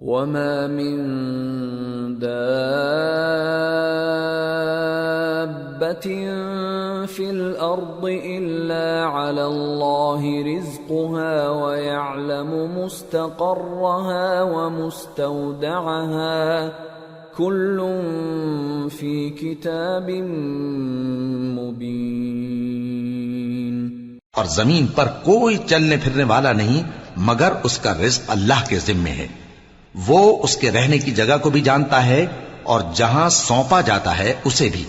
وَمَا مِن دَابَّةٍ فِي الْأَرْضِ إِلَّا عَلَى اللَّهِ رِزْقُهَا وَيَعْلَمُ مُسْتَقَرَّهَا وَمُسْتَوْدَعَهَا كُلٌّ فِي كِتَابٍ مُبِينٍ۔ اور زمین پر کوئی چلنے پھرنے والا نہیں مگر اس کا رزق اللہ کے ذمے ہے۔ وہ اس کے رہنے کی جگہ کو بھی جانتا ہے اور جہاں سونپا جاتا ہے اسے بھی۔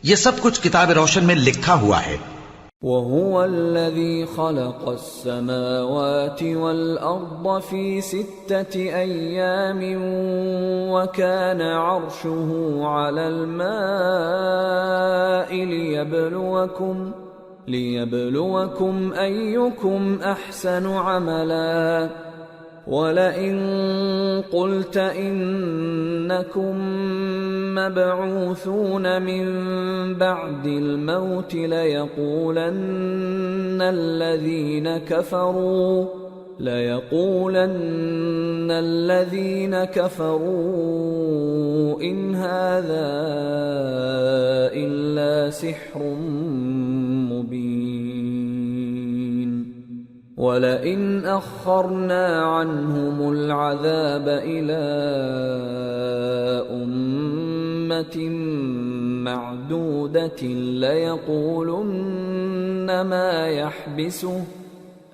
یہ سب کچھ کتاب روشن میں لکھا ہوا ہے۔ وَهُوَ الَّذِي خَلَقَ السَّمَاوَاتِ وَالْأَرْضَ فِي 6 أَيَّامٍ وَكَانَ عَرْشُهُ عَلَى الْمَاءِ لِيَبْلُوَكُمْ أَيُّكُمْ أَحْسَنُ عَمَلًا وَلَئِن قُلْتَ إِنَّكُمْ مَبْعُوثُونَ مِنْ بَعْدِ الْمَوْتِ لَيَقُولَنَّ الَّذِينَ كَفَرُوا إِنْ هَذَا إِلَّا سِحْرٌ مُبِينٌ وَلَئِنْ أَخَّرْنَا عَنْهُمُ الْعَذَابَ إِلَىٰ أُمَّةٍ مَّعْدُودَةٍ لَيَقُولُنَّ مَا يَحْبِسُهُ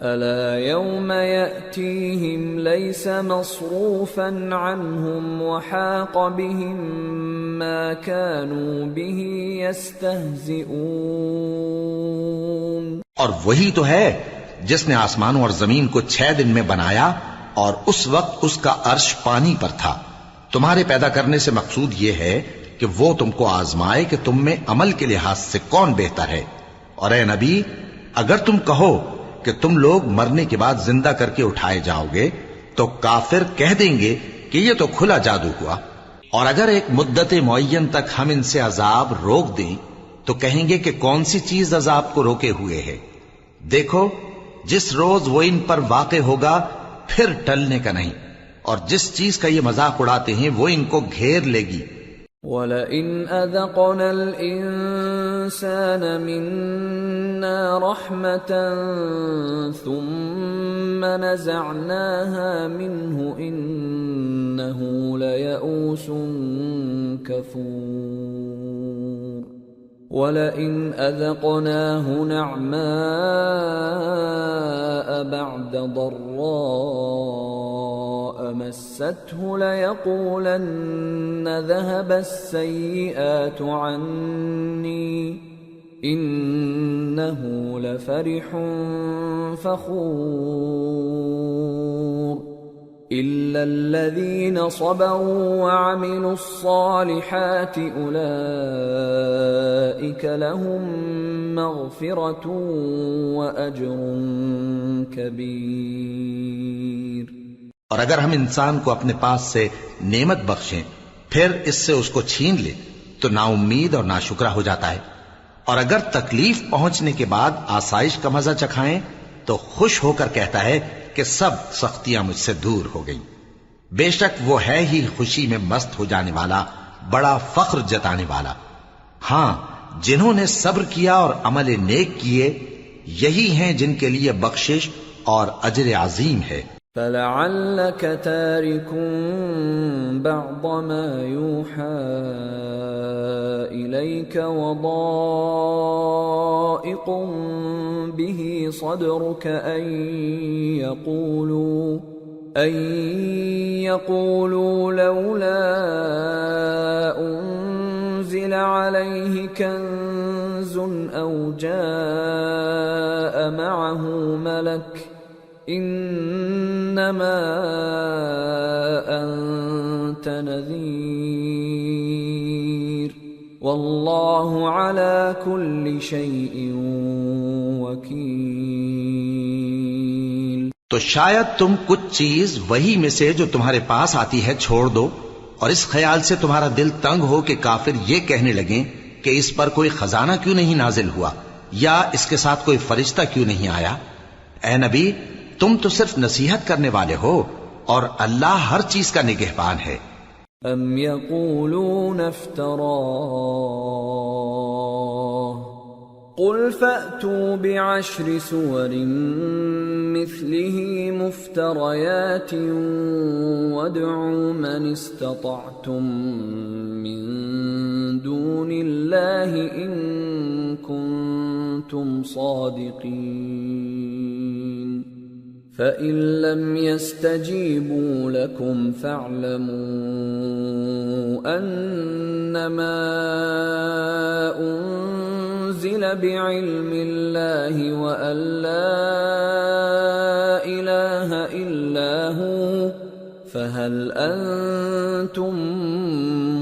أَلَا يَوْمَ يَأْتِيهِمْ لَيْسَ مَصْرُوفًا عَنْهُمْ وَحَاقَ بِهِم مَّا كَانُوا بِهِ يَسْتَهْزِئُونَ۔ اور وہی تو ہے جس نے آسمانوں اور زمین کو 6 دن میں بنایا اور اس وقت اس کا عرش پانی پر تھا۔ تمہارے پیدا کرنے سے مقصود یہ ہے کہ وہ تم کو آزمائے کہ تم میں عمل کے لحاظ سے کون بہتر ہے۔ اور اے نبی، اگر تم کہو کہ تم لوگ مرنے کے بعد زندہ کر کے اٹھائے جاؤ گے تو کافر کہہ دیں گے کہ یہ تو کھلا جادو ہوا۔ اور اگر ایک مدت معین تک ہم ان سے عذاب روک دیں تو کہیں گے کہ کون سی چیز عذاب کو روکے ہوئے ہے۔ دیکھو، جس روز وہ ان پر واقع ہوگا پھر ٹلنے کا نہیں، اور جس چیز کا یہ مذاق اڑاتے ہیں وہ ان کو گھیر لے گی۔ وَلَئِنْ أَذَقْنَا الْإِنسَانَ مِنَّا رَحْمَةً ثُمَّ نَزَعْنَاهَا مِنْهُ إِنَّهُ لَيَئُوسٌ كَفُورٌ وَلَئِنْ أَذَقْنَاهُ نَعْمَاءَ بَعْدَ ضَرَّاءَ مَسَّتْهُ لَيَقُولَنَّ ذَهَبَ السَّيِّئَاتُ عَنِّي إِنَّهُ لَفَرِحٌ فَخُورٌ إِلَّا الَّذِينَ صَبَرُوا وَعَمِلُوا الصَّالِحَاتِ أُولَئِكَ لَهُم مَّغْفِرَةٌ وَأَجْرٌ كَبِيرٌ۔ اور اگر ہم انسان کو اپنے پاس سے نعمت بخشیں پھر اس سے اس کو چھین لیں تو نا امید اور ناشکرا ہو جاتا ہے، اور اگر تکلیف پہنچنے کے بعد آسائش کا مزہ چکھائیں تو خوش ہو کر کہتا ہے کہ سب سختیاں مجھ سے دور ہو گئیں۔ بے شک وہ ہے ہی خوشی میں مست ہو جانے والا، بڑا فخر جتانے والا۔ ہاں، جنہوں نے صبر کیا اور عمل نیک کیے یہی ہیں جن کے لیے بخشش اور اجر عظیم ہے۔ فَلَعَلَّكَ تَارِكٌ بَعْضَ مَا يُوحَىٰ إِلَيْكَ وَضَائِقٌ بِهِ صَدْرُكَ أَن يَقُولُوا لَوْلَا أُنزِلَ عَلَيْهِ كَنزٌ أَوْ جَاءَ مَعَهُ مَلَكٌ إِنَّمَا أَنتَ نَذِيرٌ وَاللَّهُ عَلَى كُلِّ شَيْءٍ وَكِيلٌ۔ تو شاید تم کچھ چیز وہی میں سے جو تمہارے پاس آتی ہے چھوڑ دو، اور اس خیال سے تمہارا دل تنگ ہو کہ کافر یہ کہنے لگیں کہ اس پر کوئی خزانہ کیوں نہیں نازل ہوا، یا اس کے ساتھ کوئی فرشتہ کیوں نہیں آیا۔ اے نبی، تم تو صرف نصیحت کرنے والے ہو اور اللہ ہر چیز کا نگہبان ہے۔ ام یقولون افتراہ قل فأتوا بعشر سور مثله مفتريات وادعوا من استطعتم من دون الله إن كنتم صادقين فإن لم يستجيبوا لكم فاعلموا أنما أنزل بعلم الله وأن لا إله إلا هو فهل أنتم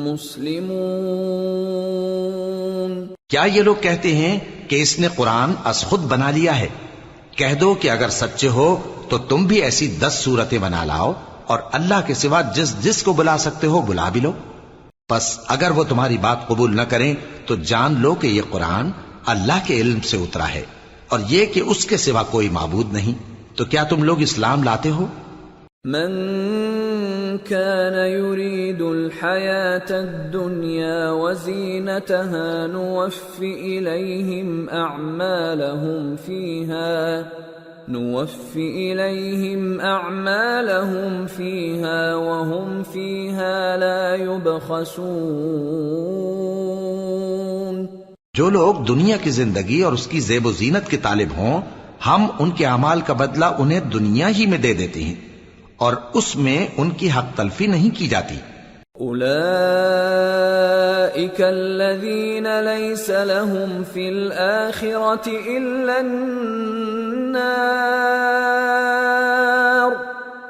مسلمون؟ کیا یہ لوگ کہتے ہیں کہ اس نے قرآن از خود بنا لیا ہے؟ کہہ دو کہ اگر سچے ہو تو تم بھی ایسی 10 صورتیں بنا لاؤ اور اللہ کے سوا جس جس کو بلا سکتے ہو بلا بھی لو۔ پس اگر وہ تمہاری بات قبول نہ کریں تو جان لو کہ یہ قرآن اللہ کے علم سے اترا ہے اور یہ کہ اس کے سوا کوئی معبود نہیں۔ تو کیا تم لوگ اسلام لاتے ہو؟ من كان يريد الحياة الدنيا وزينتها نوفي إليهم أعمالهم فيها وهم فيها لا يبخسون۔ جو لوگ دنیا کی زندگی اور اس کی زیب و زینت کے طالب ہوں، ہم ان کے اعمال کا بدلہ انہیں دنیا ہی میں دے دیتے ہیں اور اس میں ان کی حق تلفی نہیں کی جاتی۔ أولئك الذين ليس لهم في الآخرة إلا النار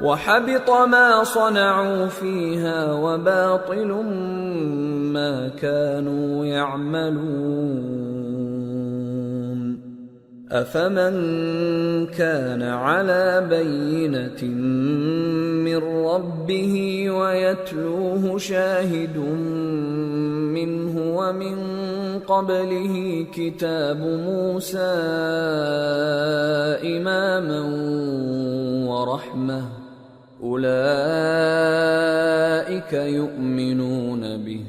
وحبط ما صنعوا فيها وباطل ما كانوا يعملون أفمن كان على بينة من ربه ويتلوه شاهد منه ومن قبله كتاب موسى إماما ورحمة أولئك يؤمنون به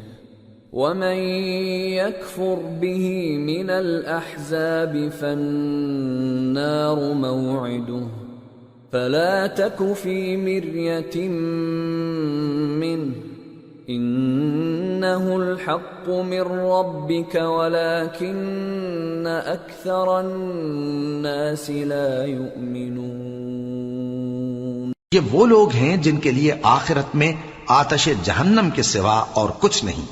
ومن يكفر به من الأحزاب فالنار موعده فلا تك في مرية منه إنه الحق من ربك ولكن أكثر الناس لا يؤمنون۔ یہ وہ لوگ ہیں جن کے لیے آخرت میں آتش جہنم کے سوا اور کچھ نہیں،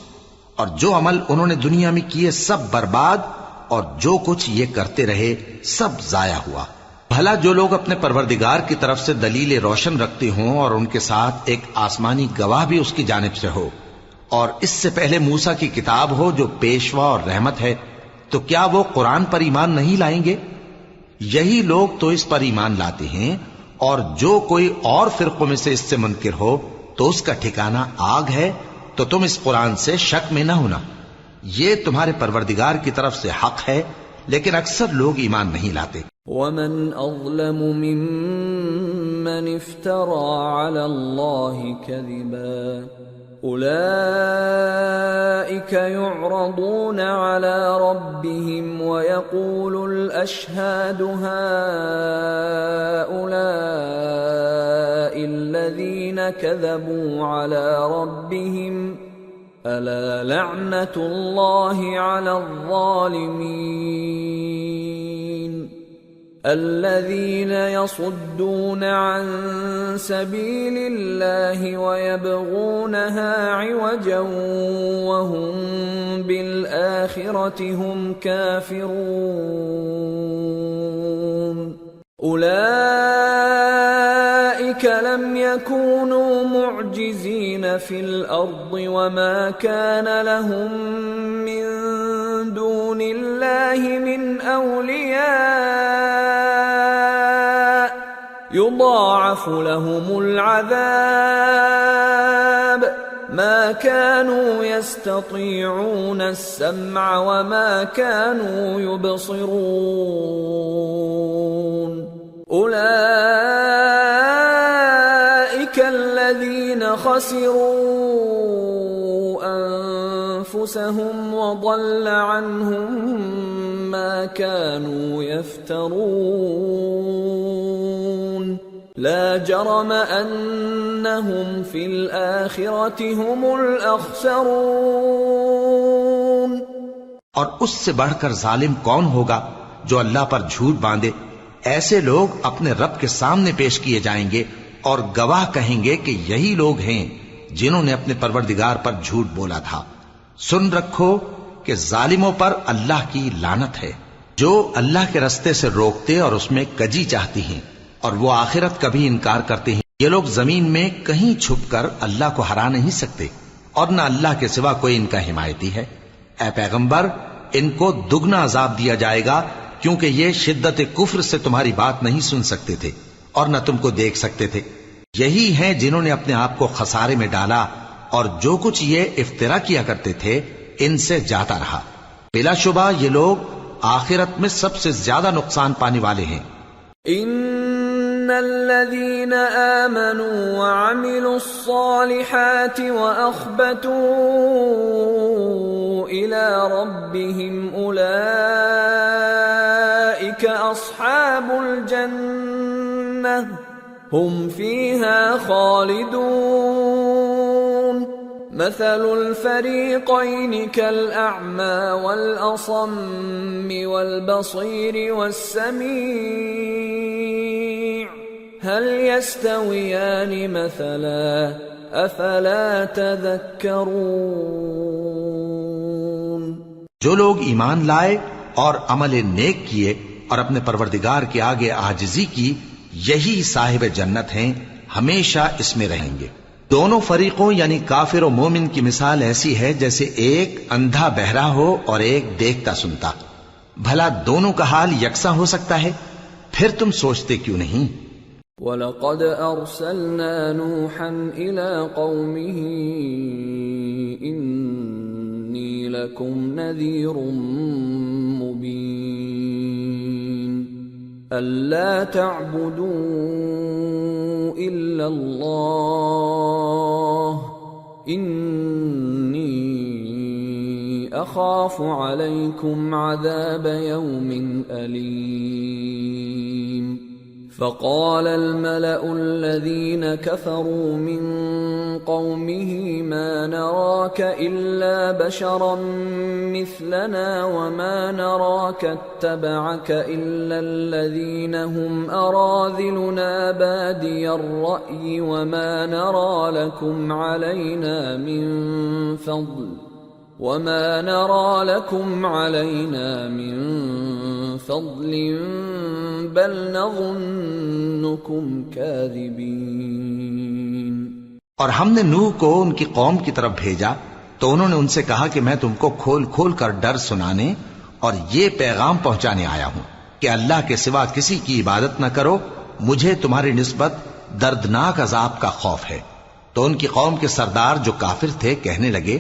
اور جو عمل انہوں نے دنیا میں کیے سب برباد، اور جو کچھ یہ کرتے رہے سب ضائع ہوا۔ بھلا جو لوگ اپنے پروردگار کی طرف سے دلیل روشن رکھتے ہوں اور ان کے ساتھ ایک آسمانی گواہ بھی اس کی جانب سے ہو، اور اس سے پہلے موسیٰ کی کتاب ہو جو پیشوا اور رحمت ہے، تو کیا وہ قرآن پر ایمان نہیں لائیں گے؟ یہی لوگ تو اس پر ایمان لاتے ہیں، اور جو کوئی اور فرقوں میں سے اس سے منکر ہو تو اس کا ٹھکانہ آگ ہے۔ تو تم اس قرآن سے شک میں نہ ہونا، یہ تمہارے پروردگار کی طرف سے حق ہے، لیکن اکثر لوگ ایمان نہیں لاتے۔ ومن أظلم ممن افترى على الله كذبا أولئك يعرضون على ربهم ويقول الأشهاد هؤلاء الذين كذبوا على ربهم ألا لعنة الله على الظالمين الذين يصدون عن سبيل الله ويبغونها عوجا وهم بالآخرة هم كافرون أولئك لم يكونوا معجزين في الأرض وما كان لهم من دون الله من أولياء يضاعف لهم العذاب ما كانوا يستطيعون السمع وما كانوا يبصرون أولئك الذين خسروا أنفسهم وضل عنهم ما كانوا يفترون لا جرم أنهم في الآخرة هم الأخسرون۔ اور اس سے بڑھ کر ظالم کون ہوگا جو اللہ پر جھوٹ باندھے؟ ایسے لوگ اپنے رب کے سامنے پیش کیے جائیں گے اور گواہ کہیں گے کہ یہی لوگ ہیں جنہوں نے اپنے پروردگار پر جھوٹ بولا تھا۔ سن رکھو کہ ظالموں پر اللہ کی لعنت ہے، جو اللہ کے رستے سے روکتے اور اس میں کجی چاہتی ہیں اور وہ آخرت کا بھی انکار کرتے ہیں۔ یہ لوگ زمین میں کہیں چھپ کر اللہ کو ہرا نہیں سکتے اور نہ اللہ کے سوا کوئی ان کا حمایتی ہے۔ اے پیغمبر، ان کو دگنا عذاب دیا جائے گا کیونکہ یہ شدت کفر سے تمہاری بات نہیں سن سکتے تھے اور نہ تم کو دیکھ سکتے تھے۔ یہی ہیں جنہوں نے اپنے آپ کو خسارے میں ڈالا اور جو کچھ یہ افترا کیا کرتے تھے ان سے جاتا رہا۔ بلا شبہ یہ لوگ آخرت میں سب سے زیادہ نقصان پانے والے ہیں۔ ان الذين آمنوا وعملوا الصالحات واخبتوا الى ربهم اولئك اصحاب الجنة هم فيها خالدون مثل الفريقين كالأعمى والأصم والبصير والسميع هل يستويان مثلا أفلا تذكرون۔ جو لوگ ایمان لائے اور عمل نیک کیے اور اپنے پروردگار کے آگے عاجزی کی، یہی صاحب جنت ہیں، ہمیشہ اس میں رہیں گے۔ دونوں فریقوں یعنی کافر و مومن کی مثال ایسی ہے جیسے ایک اندھا بہرا ہو اور ایک دیکھتا سنتا۔ بھلا دونوں کا حال یکساں ہو سکتا ہے؟ پھر تم سوچتے کیوں نہیں؟ وَلَقَدْ أَرْسَلْنَا نُوحًا إِلَىٰ قَوْمِهِ إِنِّي لَكُمْ نَذِيرٌ مُّبِينٌ أَلَّا تَعْبُدُوا إِلَّا اللَّهَ إِنِّي أَخَافُ عَلَيْكُمْ عَذَابَ يَوْمٍ أَلِيمٍ۔ فقال الملأ الذين كفروا من قومه ما نراك إلا بشرا مثلنا وما نراك اتبعك إلا الذين هم أراذلنا بادي الرأي وما نرى لكم علينا من فضل بل نظنكم كاذبين۔ اور ہم نے نوح کو ان کی قوم کی طرف بھیجا تو انہوں نے ان سے کہا کہ میں تم کو کھول کھول کر ڈر سنانے اور یہ پیغام پہنچانے آیا ہوں کہ اللہ کے سوا کسی کی عبادت نہ کرو، مجھے تمہاری نسبت دردناک عذاب کا خوف ہے۔ تو ان کی قوم کے سردار جو کافر تھے کہنے لگے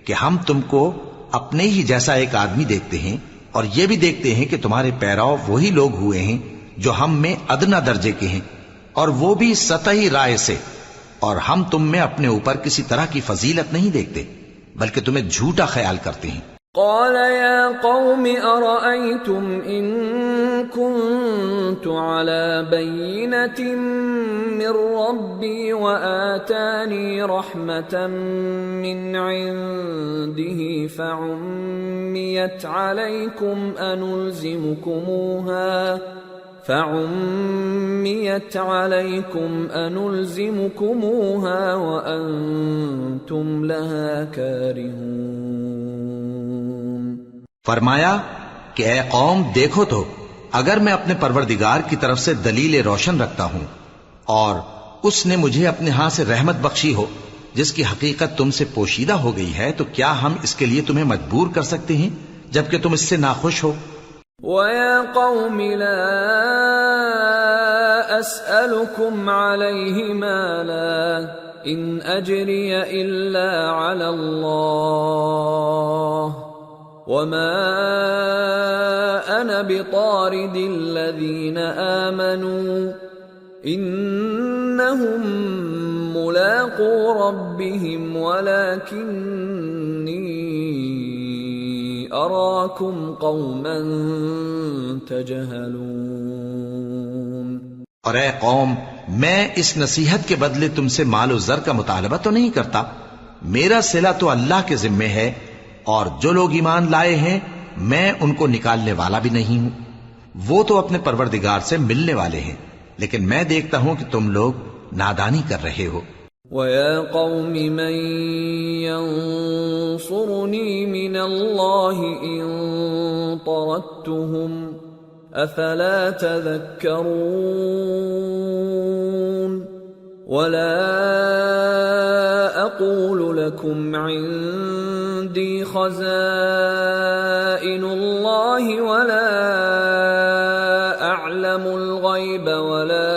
کہ ہم تم کو اپنے ہی جیسا ایک آدمی دیکھتے ہیں اور یہ بھی دیکھتے ہیں کہ تمہارے پیراؤ وہی لوگ ہوئے ہیں جو ہم میں ادنا درجے کے ہیں اور وہ بھی سطحی رائے سے، اور ہم تم میں اپنے اوپر کسی طرح کی فضیلت نہیں دیکھتے بلکہ تمہیں جھوٹا خیال کرتے ہیں۔ قال يا قوم أرأيتم إن كنت على بينة من ربي وآتاني رحمة من عنده فعميت عليكم أنلزمكموها وأنتم لها كارهون۔ فرمایا کہ اے قوم دیکھو تو اگر میں اپنے پروردگار کی طرف سے دلیل روشن رکھتا ہوں اور اس نے مجھے اپنے ہاں سے رحمت بخشی ہو جس کی حقیقت تم سے پوشیدہ ہو گئی ہے، تو کیا ہم اس کے لیے تمہیں مجبور کر سکتے ہیں جبکہ تم اس سے ناخوش ہو؟ وَيَا قَوْمِ لَا أَسْأَلُكُمْ عَلَيْهِ مَالًا إِنْ أَجْرِيَ إِلَّا عَلَى اللَّهِ وَمَا أَنَا بِطَارِدِ الَّذِينَ آمَنُوا إِنَّهُمْ ملاقو ربهم ولكني أراكم قوما تجهلون۔ اور اے قوم، میں اس نصیحت کے بدلے تم سے مال و زر کا مطالبہ تو نہیں کرتا، میرا صلہ تو اللہ کے ذمے ہے، اور جو لوگ ایمان لائے ہیں میں ان کو نکالنے والا بھی نہیں ہوں، وہ تو اپنے پروردگار سے ملنے والے ہیں، لیکن میں دیکھتا ہوں کہ تم لوگ نادانی کر رہے ہو۔ وَيَا قَوْمِ مَن يَنصُرُنِي مِنَ اللَّهِ إِن طَرَدتُّهُمْ أَفَلَا تَذَكَّرُونَ وَلَا أَقُولُ لَكُمْ عِندِي خَزَائِنُ اللَّهِ وَلَا أَعْلَمُ الْغَيْبَ وَلَا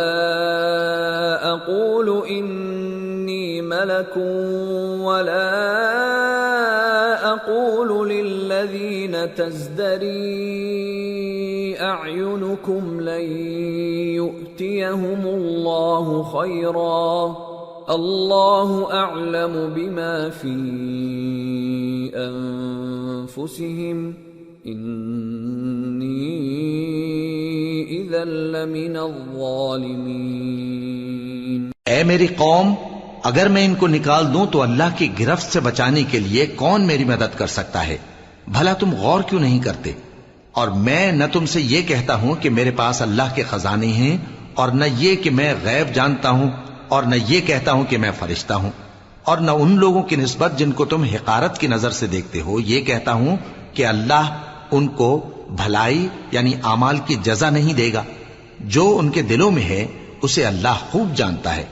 أَقُولُ إِنِّي مَلَكٌ وَلَا أَقُولُ لِلَّذِينَ تَزْدَرِي أَعْيُنُكُمْ لَن يُؤْتِيَهُمُ اللَّهُ خَيْرًا اللَّهُ أَعْلَمُ بِمَا فِي أَنفُسِهِمْ إِنِّي إِذًا لَّمِنَ الظَّالِمِينَ۔ اے میری قوم، اگر میں ان کو نکال دوں تو اللہ کی گرفت سے بچانے کے لیے کون میری مدد کر سکتا ہے؟ بھلا تم غور کیوں نہیں کرتے؟ اور میں نہ تم سے یہ کہتا ہوں کہ میرے پاس اللہ کے خزانے ہیں، اور نہ یہ کہ میں غیب جانتا ہوں، اور نہ یہ کہتا ہوں کہ میں فرشتہ ہوں، اور نہ ان لوگوں کی نسبت جن کو تم حقارت کی نظر سے دیکھتے ہو یہ کہتا ہوں کہ اللہ ان کو بھلائی یعنی اعمال کی جزا نہیں دے گا۔ جو ان کے دلوں میں ہے اسے اللہ خوب جانتا ہے،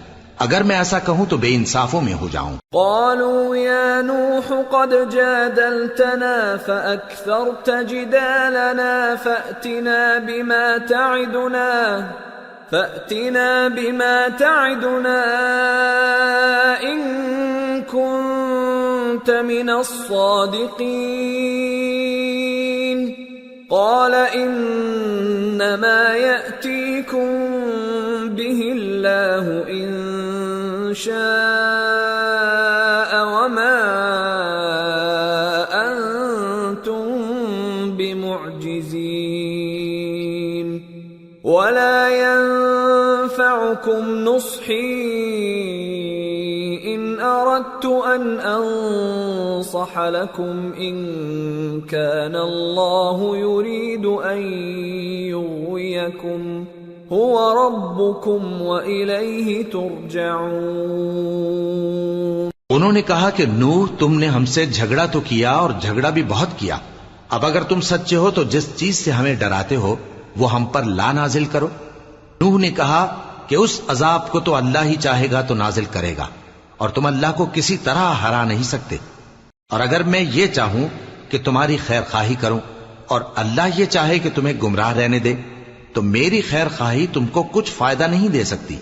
اگر میں ایسا کہوں تو بے انصافوں میں ہو جاؤں۔ قالوا يا نوح قد جادلتنا فأكثرت جدالنا فأتنا بما تعدنا إن كنت من الصادقين قال إنما يأتيكم به الله إن شاء وما أنتم بمعجزين ولا ينفعكم نصحي إن أردت أن أنصح لكم إن كان الله يريد أن يغويكم هو ربكم وإليه ترجعون۔ انہوں نے کہا کہ نوح، تم نے ہم سے جھگڑا تو کیا اور جھگڑا بھی بہت کیا، اب اگر تم سچے ہو تو جس چیز سے ہمیں ڈراتے ہو وہ ہم پر لا نازل کرو۔ نوح نے کہا کہ اس عذاب کو تو اللہ ہی چاہے گا تو نازل کرے گا، اور تم اللہ کو کسی طرح ہرا نہیں سکتے، اور اگر میں یہ چاہوں کہ تمہاری خیر خواہی کروں اور اللہ یہ چاہے کہ تمہیں گمراہ رہنے دے تو میری خیر خواہی تم کو کچھ فائدہ نہیں دے سکتی،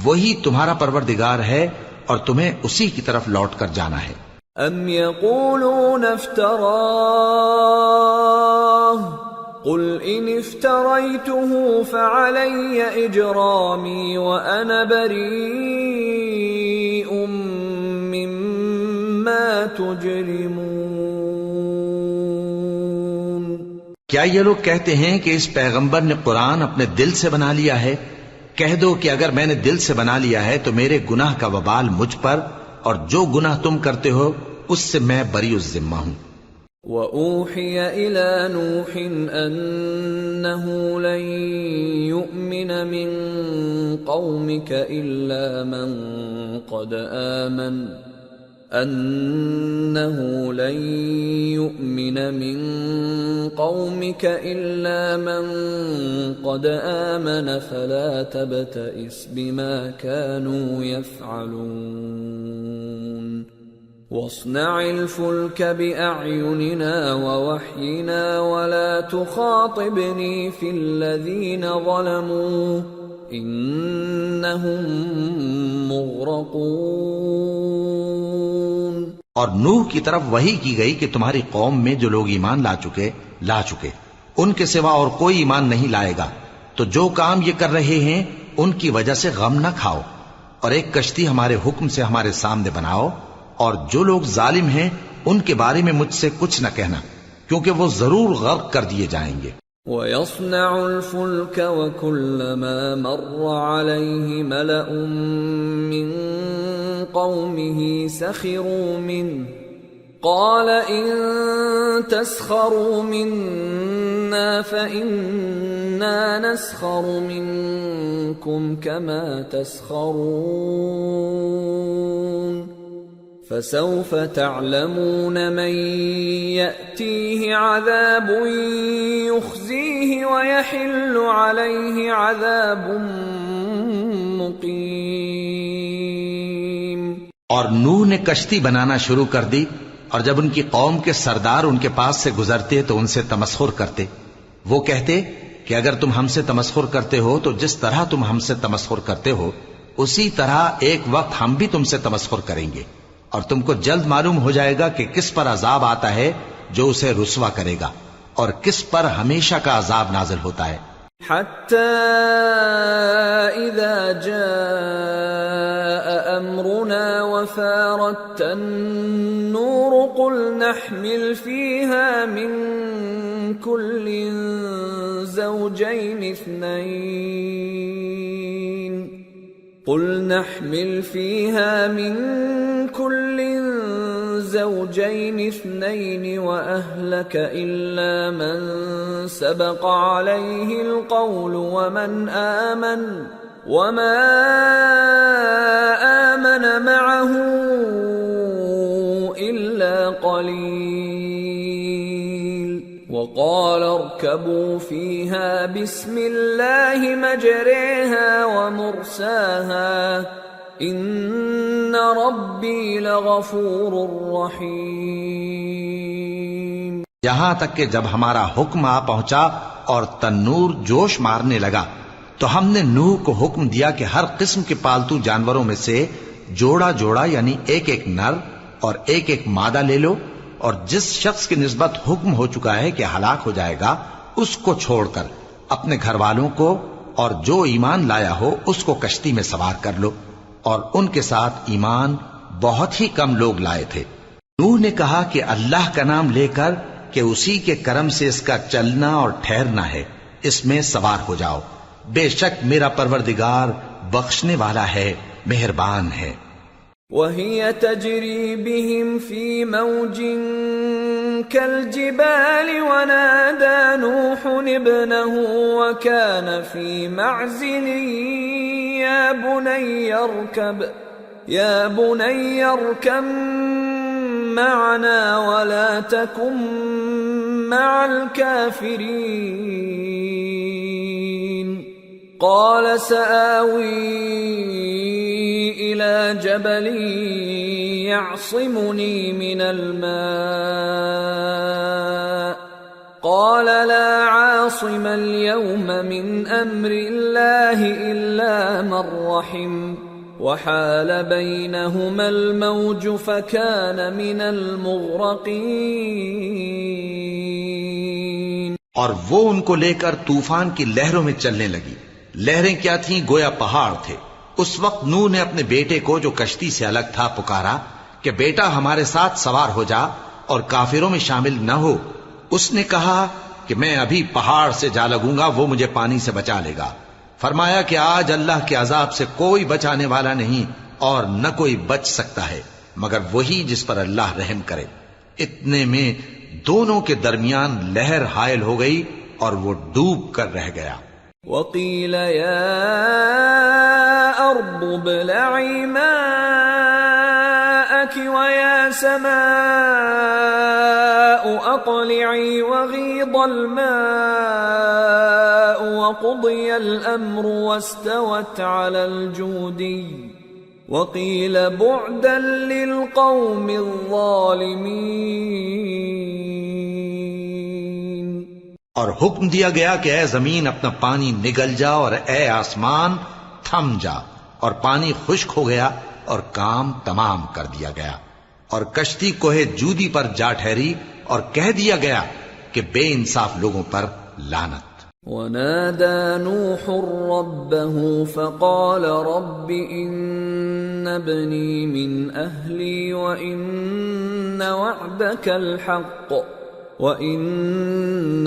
وہی تمہارا پروردگار ہے اور تمہیں اسی کی طرف لوٹ کر جانا ہے۔ ام یقولون افتراہ قل ان افتریته فعلی اجرامی وانا بریء مما تجرمون۔ کیا یہ لوگ کہتے ہیں کہ اس پیغمبر نے قرآن اپنے دل سے بنا لیا ہے؟ کہہ دو کہ اگر میں نے دل سے بنا لیا ہے تو میرے گناہ کا وبال مجھ پر، اور جو گناہ تم کرتے ہو اس سے میں بری الذمہ ہوں۔ وَأُوحِيَ إِلَى نُوحٍ أَنَّهُ لَن يُؤْمِنَ مِن قَوْمِكَ إِلَّا مَن قَدْ آمَنَ فَلَا تَبْتَئِسْ بِمَا كَانُوا يَفْعَلُونَ وَاصْنَعِ الْفُلْكَ بِأَعْيُنِنَا وَوَحْيِنَا وَلَا تُخَاطِبْنِي فِي الَّذِينَ ظَلَمُوا إِنَّهُمْ مُغْرَقُونَ۔ اور نوح کی طرف وحی کی گئی کہ تمہاری قوم میں جو لوگ ایمان لا چکے ان کے سوا اور کوئی ایمان نہیں لائے گا، تو جو کام یہ کر رہے ہیں ان کی وجہ سے غم نہ کھاؤ، اور ایک کشتی ہمارے حکم سے ہمارے سامنے بناؤ، اور جو لوگ ظالم ہیں ان کے بارے میں مجھ سے کچھ نہ کہنا، کیونکہ وہ ضرور غرق کر دیے جائیں گے۔ وَيَصْنَعُ الْفُلْكَ وَكُلَّمَا مَرَّ عَلَيْهِ مَلَأٌ مِّن قَوْمِهِ سَخِرُوا مِنْهُ قَالَ إِن تَسْخَرُوا مِنَّا فَإِنَّا نَسْخَرُ مِنكُمْ كَمَا تَسْخَرُونَ فَسَوْفَ تَعْلَمُونَ مَن يَأْتِيهِ عَذَابٌ يُخْزِيهِ وَيَحِلُّ عَلَيْهِ عَذَابٌ مُقِيمٌ۔ اور نوح نے کشتی بنانا شروع کر دی، اور جب ان کی قوم کے سردار ان کے پاس سے گزرتے تو ان سے تمسخر کرتے۔ وہ کہتے کہ اگر تم ہم سے تمسخر کرتے ہو تو جس طرح تم ہم سے تمسخر کرتے ہو اسی طرح ایک وقت ہم بھی تم سے تمسخر کریں گے، اور تم کو جلد معلوم ہو جائے گا کہ کس پر عذاب آتا ہے جو اسے رسوا کرے گا، اور کس پر ہمیشہ کا عذاب نازل ہوتا ہے۔ حَتَّى إِذَا جَاءَ أَمْرُنَا وَفَارَتِ النُّورُ قُلْ نَحْمِلْ فِيهَا مِن كُلٍّ زَوْجَيْنِ اثْنَيْنِ وَأَهْلَكَ إِلَّا مَن سَبَقَ عَلَيْهِ الْقَوْلُ وَمَا آمَنَ مَعَهُ إِلَّا قَلِيلٌ وَقَالَ ارْكَبُوا فِيهَا بِسْمِ اللَّهِ مَجْرَاهَا وَمُرْسَاهَا إِنَّ رَبِّي لَغَفُورٌ رَّحِيمٌ۔ یہاں تک کہ جب ہمارا حکم آ پہنچا اور تنور جوش مارنے لگا تو ہم نے نوح کو حکم دیا کہ ہر قسم کے پالتو جانوروں میں سے جوڑا جوڑا یعنی ایک ایک نر اور ایک ایک مادہ لے لو، اور جس شخص کی نسبت حکم ہو چکا ہے کہ ہلاک ہو جائے گا اس کو چھوڑ کر اپنے گھر والوں کو اور جو ایمان لایا ہو اس کو کشتی میں سوار کر لو، اور ان کے ساتھ ایمان بہت ہی کم لوگ لائے تھے۔ نوح نے کہا کہ اللہ کا نام لے کر کہ اسی کے کرم سے اس کا چلنا اور ٹھہرنا ہے، اس میں سوار ہو جاؤ، بے شک میرا پروردگار بخشنے والا ہے، مہربان ہے۔ وَهِيَ تَجْرِي بِهِمْ فِي مَوْجٍ كَالْجِبَالِ وَنَادَى نُوحٌ ابْنَهُ وَكَانَ فِي مَعْزِلٍ يَا بُنَيَّ ارْكَب مَّعَنَا وَلَا تَكُن مَّعَ الْكَافِرِينَ قَالَ سَآوِي إِلَى جَبَلٍ يَعْصِمُنِي مِنَ الْمَاءِ قَالَ لَا عَاصِمَ الْيَوْمَ مِنْ أَمْرِ اللَّهِ إِلَّا مَن رَّحِمَ وَحَالَ بَيْنَهُمَا الْمَوْجُ فَكَانَ مِنَ الْمُغْرَقِينَ۔ اور وہ ان کو لے کر طوفان کی لہروں میں چلنے لگی۔ لہریں کیا تھیں؟ گویا پہاڑ تھے۔ اس وقت نوح نے اپنے بیٹے کو جو کشتی سے الگ تھا پکارا کہ بیٹا ہمارے ساتھ سوار ہو جا اور کافروں میں شامل نہ ہو۔ اس نے کہا کہ میں ابھی پہاڑ سے جا لگوں گا، وہ مجھے پانی سے بچا لے گا۔ فرمایا کہ آج اللہ کے عذاب سے کوئی بچانے والا نہیں اور نہ کوئی بچ سکتا ہے مگر وہی جس پر اللہ رحم کرے۔ اتنے میں دونوں کے درمیان لہر حائل ہو گئی اور وہ ڈوب کر رہ گیا۔ وَقِيلَ يَا أَرْضُ ابْلَعِي مَاءَكِ وَيَا سَمَاءُ أَقْلِعِي وَغِيضَ الْمَاءُ وَقُضِيَ الْأَمْرُ وَاسْتَوَتْ عَلَى الْجُودِيِّ وَقِيلَ بُعْدًا لِلْقَوْمِ الظَّالِمِينَ۔ اور حکم دیا گیا کہ اے زمین اپنا پانی نگل جا اور اے آسمان تھم جا، اور پانی خشک ہو گیا اور کام تمام کر دیا گیا، اور کشتی کوہ جودی پر جا ٹھہری اور کہہ دیا گیا کہ بے انصاف لوگوں پر لعنت۔ وَنَادَى نُوحٌ رَبَّهُ فَقَالَ رَبِّ إِنَّ ابني من أهلي وإن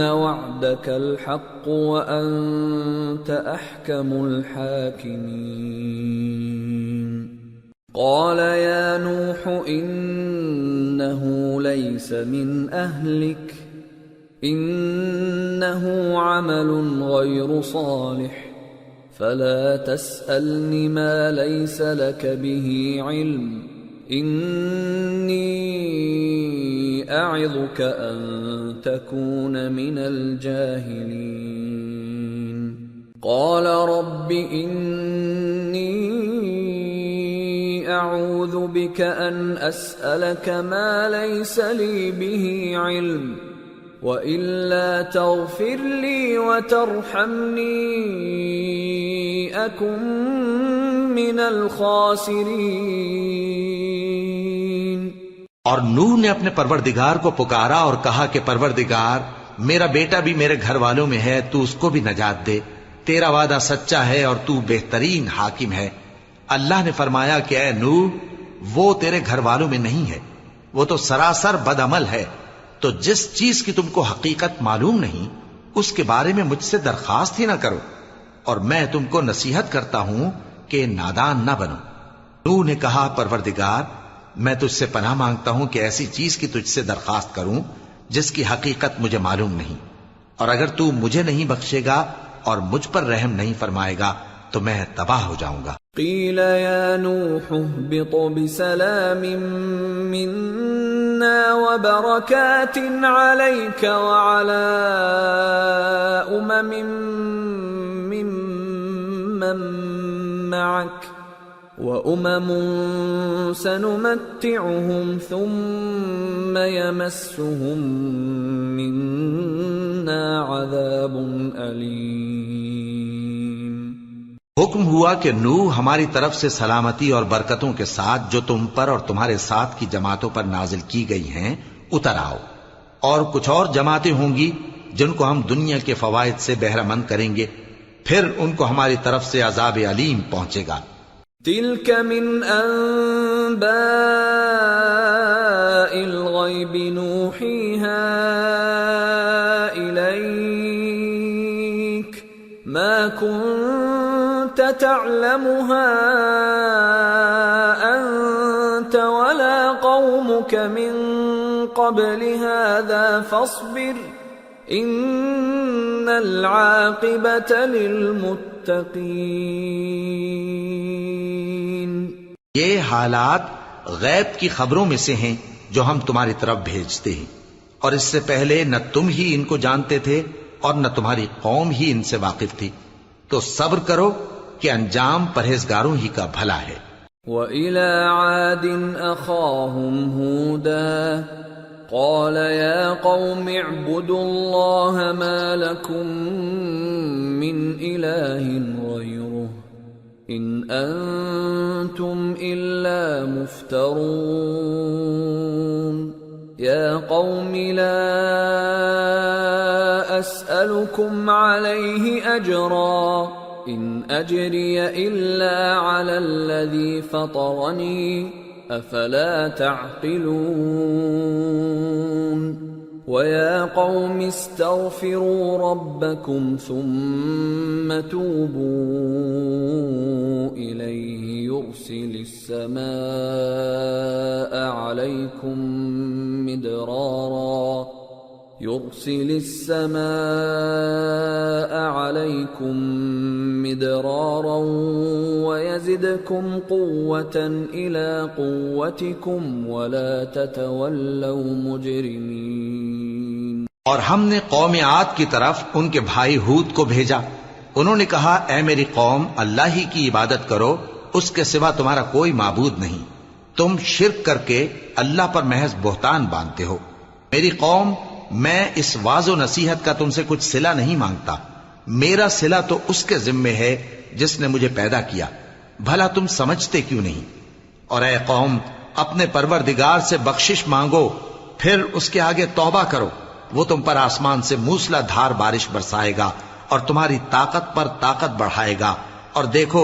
وعدك الحق وأنت أحكم الحاكمين قال يا نوح إنه ليس من أهلك إنه عمل غير صالح فلا تسألني ما ليس لك به علم إني أعظك أن تكون من الجاهلين قال رب إني أعوذ بك أن أسألك ما ليس لي به علم وإلا تغفر لي وترحمني أكن من الخاسرين اور نوح نے اپنے پروردگار کو پکارا اور کہا کہ پروردگار میرا بیٹا بھی میرے گھر والوں میں ہے، تو اس کو بھی نجات دے، تیرا وعدہ سچا ہے اور تو بہترین حاکم ہے۔ اللہ نے فرمایا کہ اے نوح، وہ تیرے گھر والوں میں نہیں ہے، وہ تو سراسر بد عمل ہے، تو جس چیز کی تم کو حقیقت معلوم نہیں اس کے بارے میں مجھ سے درخواست ہی نہ کرو، اور میں تم کو نصیحت کرتا ہوں کہ نادان نہ بنو۔ نوح نے کہا پروردگار میں تجھ سے پناہ مانگتا ہوں کہ ایسی چیز کی تجھ سے درخواست کروں جس کی حقیقت مجھے معلوم نہیں، اور اگر تو مجھے نہیں بخشے گا اور مجھ پر رحم نہیں فرمائے گا تو میں تباہ ہو جاؤں گا۔ قیل یا نوح اهبط بسلام منا وبرکات علیک وعلى ممن معك وأمم سنمتعهم ثم يمسهم منا عذاب أليم۔ حکم ہوا کہ نوح ہماری طرف سے سلامتی اور برکتوں کے ساتھ جو تم پر اور تمہارے ساتھ کی جماعتوں پر نازل کی گئی ہیں اتر آؤ، اور کچھ اور جماعتیں ہوں گی جن کو ہم دنیا کے فوائد سے بہرہ مند کریں گے، پھر ان کو ہماری طرف سے عذاب علیم پہنچے گا۔ تلك من أنباء الغيب نوحيها إليك ما كنت تعلمها أنت ولا قومك من قبل هذا فاصبر إن العاقبة للمتقين۔ یہ حالات غیب کی خبروں میں سے ہیں جو ہم تمہاری طرف بھیجتے ہیں، اور اس سے پہلے نہ تم ہی ان کو جانتے تھے اور نہ تمہاری قوم ہی ان سے واقف تھی، تو صبر کرو کہ انجام پرہیزگاروں ہی کا بھلا ہے۔ وَإِلَى عَادٍ أَخَاهُمْ هُودًا قَالَ يَا قَوْمِ اعْبُدُوا اللَّهَ مَا لَكُمْ مِنْ إِلَٰهٍ غَيْرُهُ إِنْ أَنْتُمْ إِلَّا مُفْتَرُونَ يَا قَوْمِ لَا أَسْأَلُكُمْ عَلَيْهِ أَجْرًا إِنْ أَجْرِيَ إِلَّا عَلَى الَّذِي فَطَرَنِي أَفَلَا تَعْقِلُونَ وَيَا قَوْمِ اسْتَغْفِرُوا رَبَّكُمْ ثُمَّ تُوبُوا إِلَيْهِ يُرْسِلِ السَّمَاءَ عَلَيْكُمْ مِدْرَارًا وَيَزِدْكُمْ قُوَّةً إِلَى قُوَّتِكُمْ وَلَا تَتَوَلَّوْا مُجْرِمِينَ۔ اور ہم نے قوم عاد کی طرف ان کے بھائی ہود کو بھیجا، انہوں نے کہا اے میری قوم اللہ ہی کی عبادت کرو، اس کے سوا تمہارا کوئی معبود نہیں، تم شرک کر کے اللہ پر محض بہتان باندھتے ہو۔ میری قوم میں اس واضح و نصیحت کا تم سے کچھ صلہ نہیں مانگتا، میرا صلہ تو اس کے ذمے ہے جس نے مجھے پیدا کیا، بھلا تم سمجھتے کیوں نہیں؟ اور اے قوم اپنے پروردگار سے بخشش مانگو، پھر اس کے آگے توبہ کرو، وہ تم پر آسمان سے موسلا دھار بارش برسائے گا اور تمہاری طاقت پر طاقت بڑھائے گا، اور دیکھو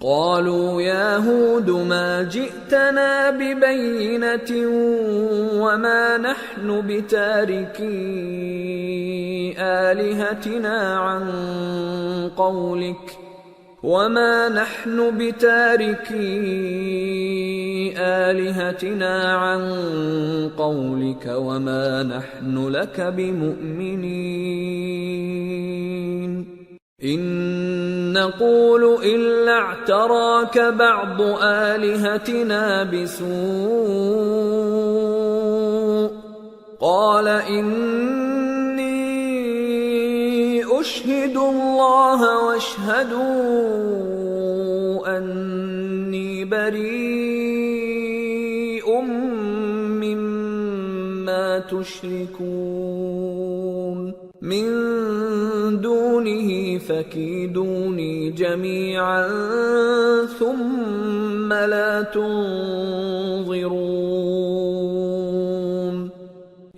قالوا يا هود ما جئتنا ببينة وما نحن بتاركي آلهتنا عن قولك وما نحن لك بمؤمنين إن نقول إلا اعتراك بعض آلهتنا بسوء قال إني أشهد الله واشهدوا أني بريء مما تشركون من دونه فكيدوني جميعا ثم لا تنظرون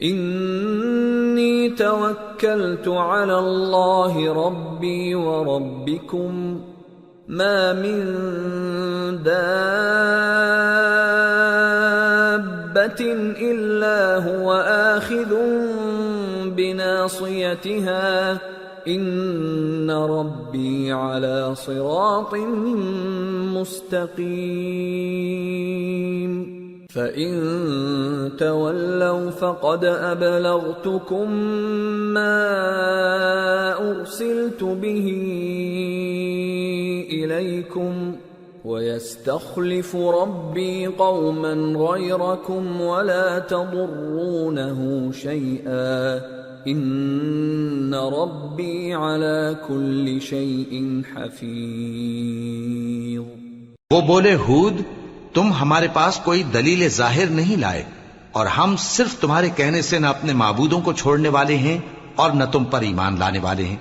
إني توكلت على الله ربي وربكم ما من دابة إلا هو آخذ بناصيتها إن ربي على صراط مستقيم فإن تولوا فقد أبلغتكم ما أرسلت به إليكم ويستخلف ربي قوما غيركم ولا تضرونه شيئا ان ربی علی کل شیء حفیظ۔ وہ بولے ہود تم ہمارے پاس کوئی دلیل ظاہر نہیں لائے اور ہم صرف تمہارے کہنے سے نہ اپنے معبودوں کو چھوڑنے والے ہیں اور نہ تم پر ایمان لانے والے ہیں۔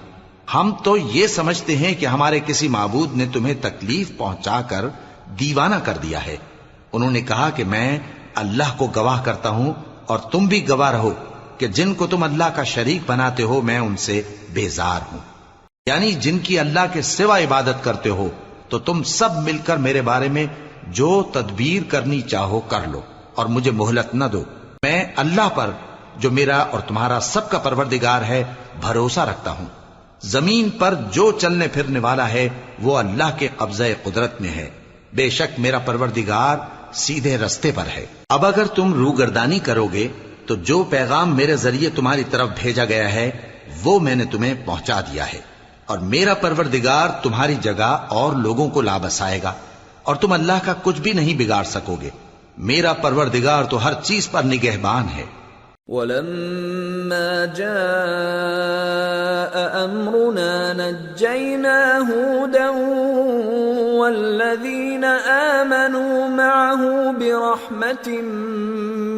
ہم تو یہ سمجھتے ہیں کہ ہمارے کسی معبود نے تمہیں تکلیف پہنچا کر دیوانہ کر دیا ہے۔ انہوں نے کہا کہ میں اللہ کو گواہ کرتا ہوں اور تم بھی گواہ رہو کہ جن کو تم اللہ کا شریک بناتے ہو میں ان سے بیزار ہوں، یعنی جن کی اللہ کے سوا عبادت کرتے ہو تو تم سب مل کر میرے بارے میں جو تدبیر کرنی چاہو کر لو اور مجھے مہلت نہ دو۔ میں اللہ پر جو میرا اور تمہارا سب کا پروردگار ہے بھروسہ رکھتا ہوں۔ زمین پر جو چلنے پھرنے والا ہے وہ اللہ کے قبضہ قدرت میں ہے، بے شک میرا پروردگار سیدھے رستے پر ہے۔ اب اگر تم روگردانی کرو گے تو جو پیغام میرے ذریعے تمہاری طرف بھیجا گیا ہے وہ میں نے تمہیں پہنچا دیا ہے، اور میرا پروردگار تمہاری جگہ اور لوگوں کو لا بسائے گا اور تم اللہ کا کچھ بھی نہیں بگاڑ سکو گے۔ میرا پروردگار تو ہر چیز پر نگہبان ہے۔ وَلَمَّا جَاءَ أَمْرُنَا نَجَّيْنَا هُودًا وَالَّذِينَ آمَنُوا مَعَهُ بِرَحْمَةٍ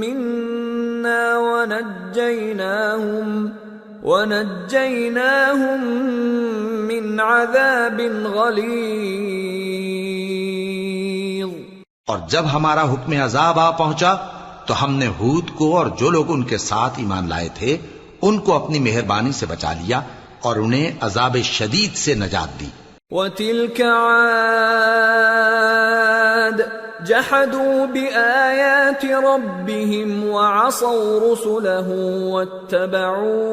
مِنَّا وَنَجَّيْنَاهُمْ مِنْ عَذَابٍ غَلِيظٍ۔ اور جب ہمارا حکم عذاب آ پہنچا تو ہم نے ہود کو اور جو لوگ ان کے ساتھ ایمان لائے تھے ان کو اپنی مہربانی سے بچا لیا اور انہیں عذاب شدید سے نجات دی۔ وَتِلْكَ عَادٌ جَحَدُوا بِآيَاتِ رَبِّهِمْ وَعَصَوْا رُسُلَهُ وَاتَّبَعُوا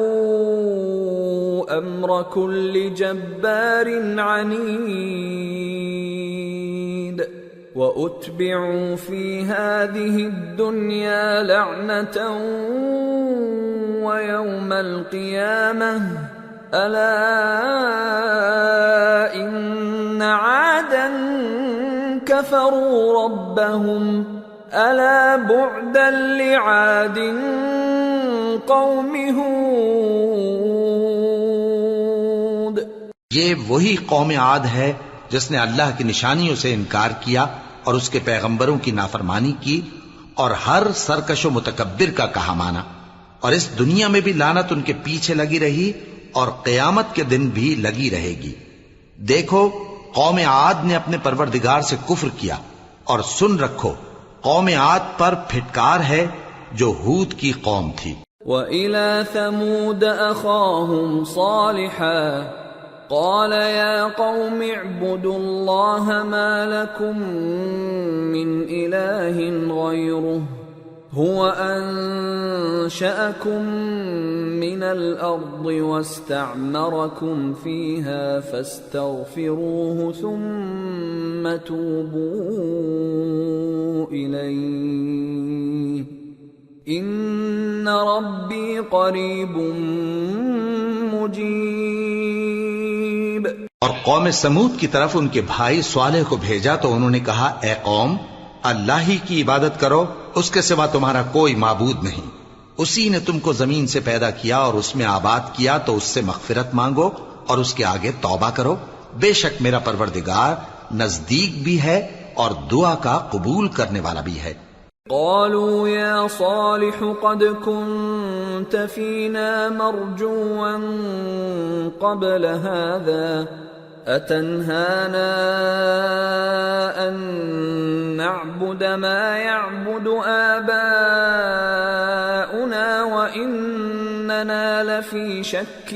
أَمْرَ كُلِّ جَبَّارٍ عَنِيدٍ وَأُتْبِعُوا فِي هَذِهِ الدُّنْيَا لَعْنَةً وَيَوْمَ الْقِيَامَةِ أَلَا إِنَّ عَادًا كَفَرُوا رَبَّهُمْ أَلَا بُعْدًا لِعَادٍ قَوْمِ هُودٍ۔ یہ وہی قوم عاد ہے جس نے اللہ کی نشانیوں سے انکار کیا اور اس کے پیغمبروں کی نافرمانی کی اور ہر سرکش و متکبر کا کہا مانا، اور اس دنیا میں بھی لعنت ان کے پیچھے لگی رہی اور قیامت کے دن بھی لگی رہے گی۔ دیکھو قوم عاد نے اپنے پروردگار سے کفر کیا، اور سن رکھو قوم عاد پر پھٹکار ہے جو ہود کی قوم تھی۔ وَإِلَى ثَمُودَ أَخَاهُمْ صَالِحًا قال يا قوم اعبدوا الله ما لكم من إله غيره هو أنشأكم من الأرض واستعمركم فيها فاستغفروه ثم توبوا إليه إن ربي قريب مجيب. اور قوم سمود کی طرف ان کے بھائی صالح کو بھیجا تو انہوں نے کہا اے قوم اللہ ہی کی عبادت کرو، اس کے سوا تمہارا کوئی معبود نہیں. اسی نے تم کو زمین سے پیدا کیا اور اس میں آباد کیا، تو اس سے مغفرت مانگو اور اس کے آگے توبہ کرو. بے شک میرا پروردگار نزدیک بھی ہے اور دعا کا قبول کرنے والا بھی ہے. قالوا يا صالح قد كنت فينا مرجوا قبل هذا أتنهانا أن نعبد ما يعبد آباؤنا وإننا لفي شك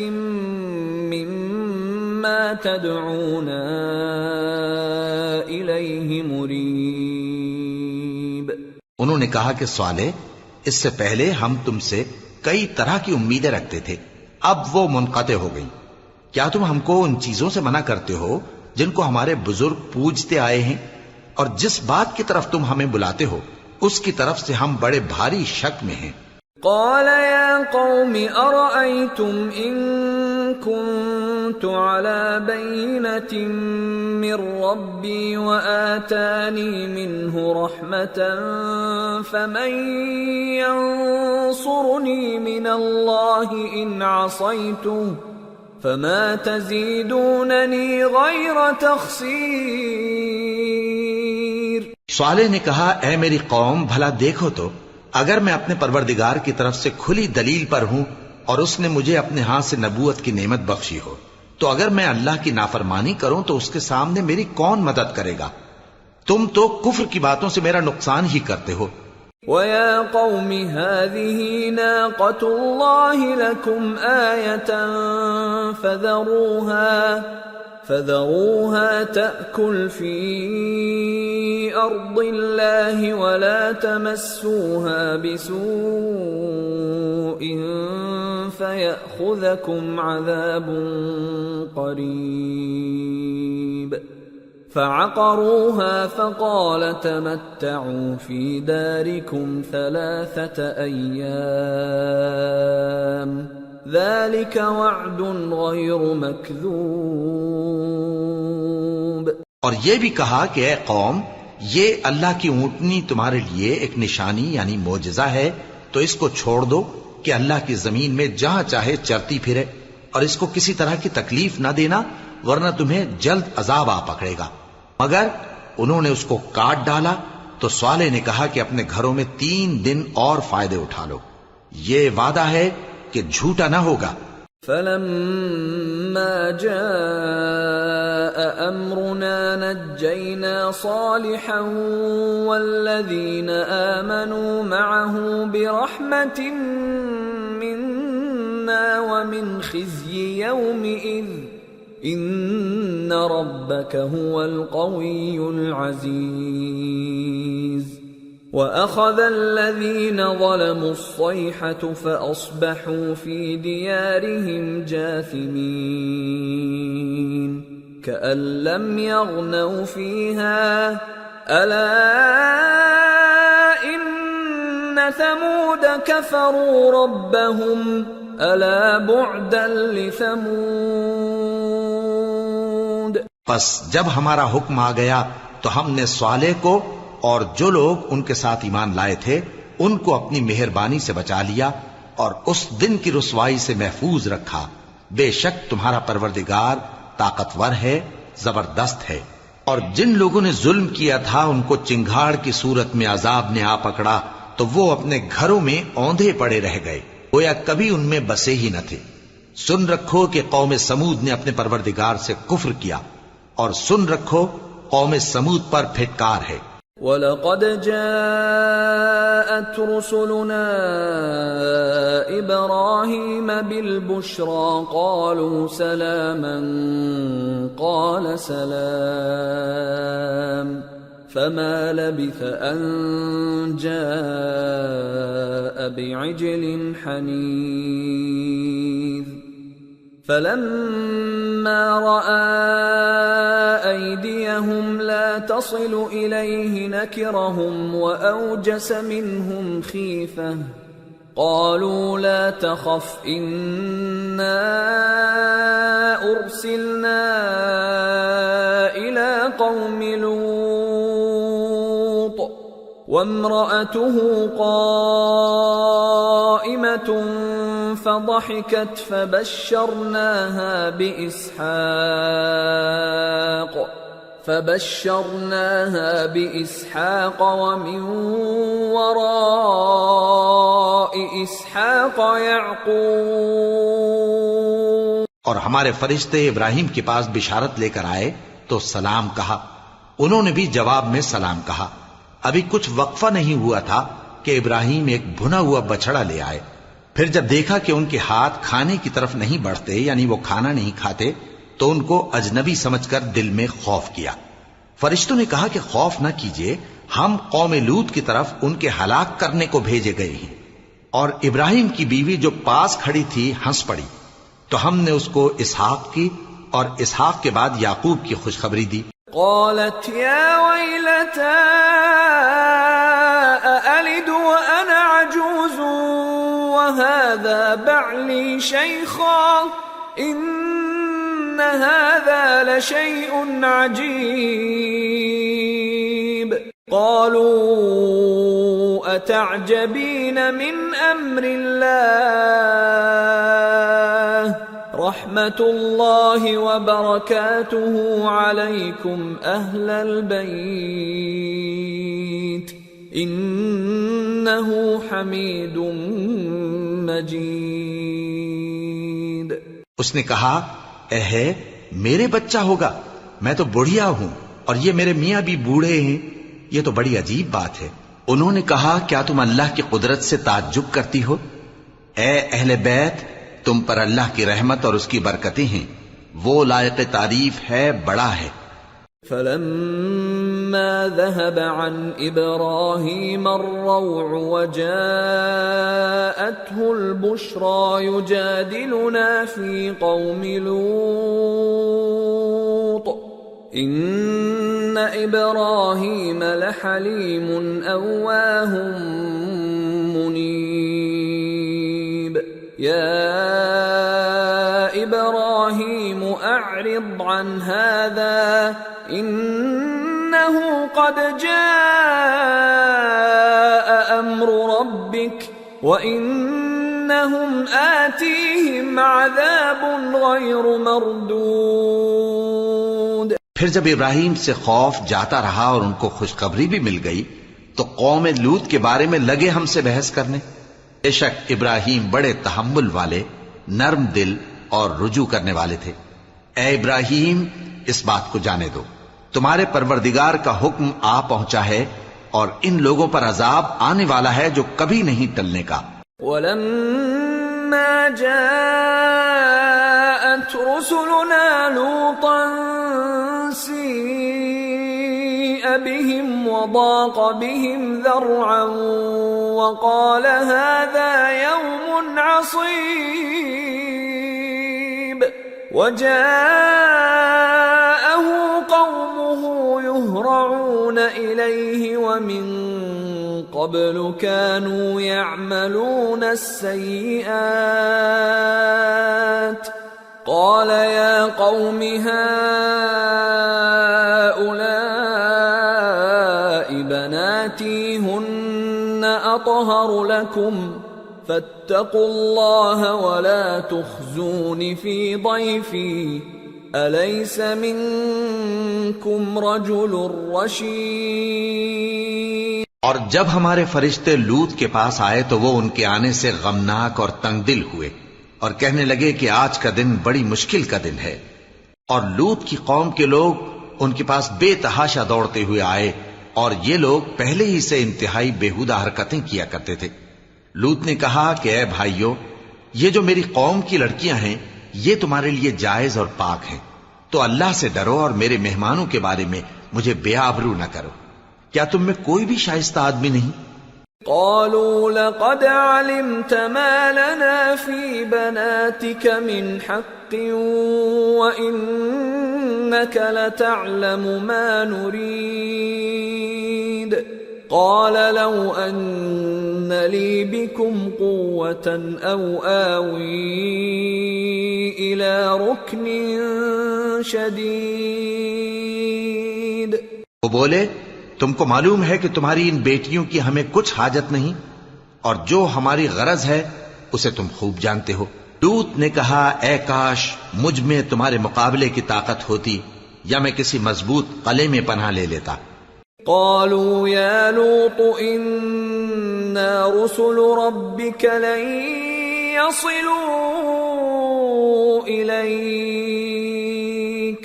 مما تدعونا إليه مريب. انہوں نے کہا کہ صالح اس سے پہلے ہم تم سے کئی طرح کی امیدیں رکھتے تھے، اب وہ منقطع ہو گئی. کیا تم ہم کو ان چیزوں سے منع کرتے ہو جن کو ہمارے بزرگ پوجتے آئے ہیں؟ اور جس بات کی طرف تم ہمیں بلاتے ہو اس کی طرف سے ہم بڑے بھاری شک میں ہیں. قال يا قوم أرأيتم إن كنت على بينة من ربي وآتاني منه رحمة فمن ينصرني من الله إن عصيته فما تزيدونني غير تخسير. صالح نے کہا اے میری قوم بھلا دیکھو تو اگر میں اپنے پروردگار کی طرف سے کھلی دلیل پر ہوں اور اس نے مجھے اپنے ہاتھ سے نبوت کی نعمت بخشی ہو، تو اگر میں اللہ کی نافرمانی کروں تو اس کے سامنے میری کون مدد کرے گا؟ تم تو کفر کی باتوں سے میرا نقصان ہی کرتے ہو. وَيَا قَوْمِ هَذِهِ نَاقَةُ اللَّهِ لَكُمْ آيَةً فَذَرُوهَا تَأْكُلْ فِي أَرْضِ اللَّهِ وَلَا تَمَسُّوهَا بِسُوءٍ فَيَأْخُذَكُمْ عَذَابٌ قَرِيبٌ. فعقروها فقال تمتعوا في داركم 3 أيام ذلك وعد غير مكذوب. اور یہ بھی کہا کہ اے قوم یہ اللہ کی اونٹنی تمہارے لیے ایک نشانی یعنی معجزہ ہے، تو اس کو چھوڑ دو کہ اللہ کی زمین میں جہاں چاہے چرتی پھرے، اور اس کو کسی طرح کی تکلیف نہ دینا ورنہ تمہیں جلد عذاب آ پکڑے گا. مگر انہوں نے اس کو کاٹ ڈالا تو صالح نے کہا کہ اپنے گھروں میں 3 دن اور فائدے اٹھا لو، یہ وعدہ ہے کہ جھوٹا نہ ہوگا. فلما جاء امرنا نجينا صالحا والذين آمنوا معه برحمة منا ومن خزي يومئذ ان ربك هو القوي العزيز. واخذ الذين ظلموا الصيحة فاصبحوا في ديارهم جاثمين كأن لم يغنوا فيها الا ان ثمود كفروا ربهم الا بعدا لثمود. پس جب ہمارا حکم آ گیا تو ہم نے صالح کو اور جو لوگ ان کے ساتھ ایمان لائے تھے ان کو اپنی مہربانی سے بچا لیا اور اس دن کی رسوائی سے محفوظ رکھا. بے شک تمہارا پروردگار طاقتور ہے، زبردست ہے. اور جن لوگوں نے ظلم کیا تھا ان کو چنگھاڑ کی صورت میں عذاب نے آ پکڑا تو وہ اپنے گھروں میں اوندھے پڑے رہ گئے، گویا کبھی ان میں بسے ہی نہ تھے. سن رکھو کہ قوم سمود نے اپنے پروردگار سے کفر کیا، اور سن رکھو قوم سمود پر پھٹکار ہے. وَلَقَدْ جَاءَتْ رُسُلُنَا إِبْرَاهِيمَ بِالْبُشْرَى قَالُوا سَلَامًا قَالَ سَلَامٌ فَمَا لَبِثَ أَن جَاءَ بِعِجْلٍ حَنِيذٍ فَلَمَّا رَأَى أَيْدِيَهُمْ لَا تَصِلُ إِلَيْهِ نَكِرَهُمْ وَأَوْجَسَ مِنْهُمْ خِيفَةً قَالُوا لَا تَخَفْ إِنَّا أُرْسِلْنَا إِلَى قَوْمِ لُوطٍ وَامْرَأَتُهُ قَائِمَةٌ فضحكت فبشرناها بإسحاق ومن وراء إسحاق يعقوب. اور ہمارے فرشتے ابراہیم کے پاس بشارت لے کر آئے تو سلام کہا. انہوں نے بھی جواب میں سلام کہا. ابھی کچھ وقفہ نہیں ہوا تھا کہ ابراہیم ایک بھنا ہوا بچڑا لے آئے. پھر جب دیکھا کہ ان کے ہاتھ کھانے کی طرف نہیں بڑھتے، یعنی وہ کھانا نہیں کھاتے، تو ان کو اجنبی سمجھ کر دل میں خوف کیا. فرشتوں نے کہا کہ خوف نہ کیجیے، ہم قوم لوط کی طرف ان کے ہلاک کرنے کو بھیجے گئے ہیں. اور ابراہیم کی بیوی جو پاس کھڑی تھی ہنس پڑی. تو ہم نے اس کو اسحاق کی اور اسحاق کے بعد یعقوب کی خوشخبری دی. قالت یا ویلتا أألد وأنا عجوز وهذا بعلي شيخا إن هذا لشيء عجيب. قالوا أتعجبين من أمر الله رحمة الله وبركاته عليكم أهل البيت إنه حميد مجيد. اس نے کہا اے ہے میرے بچہ ہوگا، میں تو بڑھیا ہوں اور یہ میرے میاں بھی بوڑھے ہیں، یہ تو بڑی عجیب بات ہے. انہوں نے کہا کیا تم اللہ کی قدرت سے تعجب کرتی ہو؟ اے اہل بیت، تم پر اللہ کی رحمت اور اس کی برکتیں ہیں، وہ لائق تعریف ہے، بڑا ہے. فلما ذهب عن إبراهيم الروع وجاءته البشرى يجادلنا في قوم لوط إن إبراهيم لحليم أواه منيب. يا إبراهيم أعرض عن هذا إنه قد جاء أمر ربك وإنهم آتيهم عذاب غير مردود. پھر جب ابراہیم سے خوف جاتا رہا اور ان کو خوشخبری بھی مل گئی تو قوم لوط کے بارے میں لگے ہم سے بحث کرنے. بے شک ابراہیم بڑے تحمل والے، نرم دل اور رجوع کرنے والے تھے. اے ابراہیم، اس بات کو جانے دو، تمہارے پروردگار کا حکم آ پہنچا ہے اور ان لوگوں پر عذاب آنے والا ہے جو کبھی نہیں ٹلنے کا. وَلَمَّا جَاءَتْ رُسُلُنَا لُوطًا سِيءَ بِهِمْ وَضَاقَ بِهِمْ ذَرْعًا وَقَالَ هَذَا يَوْمٌ عَصِيبٌ. وَجَاءَهُ قَوْمُهُ يُهْرَعُونَ إِلَيْهِ وَمِن قَبْلُ كَانُوا يَعْمَلُونَ السَّيِّئَاتِ قَالَ يَا قَوْمِ هَؤُلَاءِ بَنَاتِي هُنَّ أَطْهَرُ لَكُمْ فاتقوا الله ولا تخزون في ضيفي أليس منكم رجل رشيد. اور جب ہمارے فرشتے لوط کے پاس آئے تو وہ ان کے آنے سے غمناک اور تنگ دل ہوئے اور کہنے لگے کہ آج کا دن بڑی مشکل کا دن ہے. اور لوط کی قوم کے لوگ ان کے پاس بے تحاشا دوڑتے ہوئے آئے اور یہ لوگ پہلے ہی سے انتہائی بےہودہ حرکتیں کیا کرتے تھے۔ لوط نے کہا کہ اے بھائیو، یہ جو میری قوم کی لڑکیاں ہیں یہ تمہارے لیے جائز اور پاک ہیں، تو اللہ سے ڈرو اور میرے مہمانوں کے بارے میں مجھے بے آبرو نہ کرو۔ کیا تم میں کوئی بھی شائستہ آدمی نہیں؟ قالوا لقد علمت ما لنا في بناتك من حق وإنك لتعلم ما نريد قال لو أن لي بكم قوة أو آوي إلى ركن شديد۔ وہ بولے تم کو معلوم ہے کہ تمہاری ان بیٹیوں کی ہمیں کچھ حاجت نہیں، اور جو ہماری غرض ہے اسے تم خوب جانتے ہو۔ لوط نے کہا اے کاش مجھ میں تمہارے مقابلے کی طاقت ہوتی یا میں کسی مضبوط قلعے میں پناہ لے لیتا۔ قالوا يا لوط إنا رسل ربك لن يصلوا إليك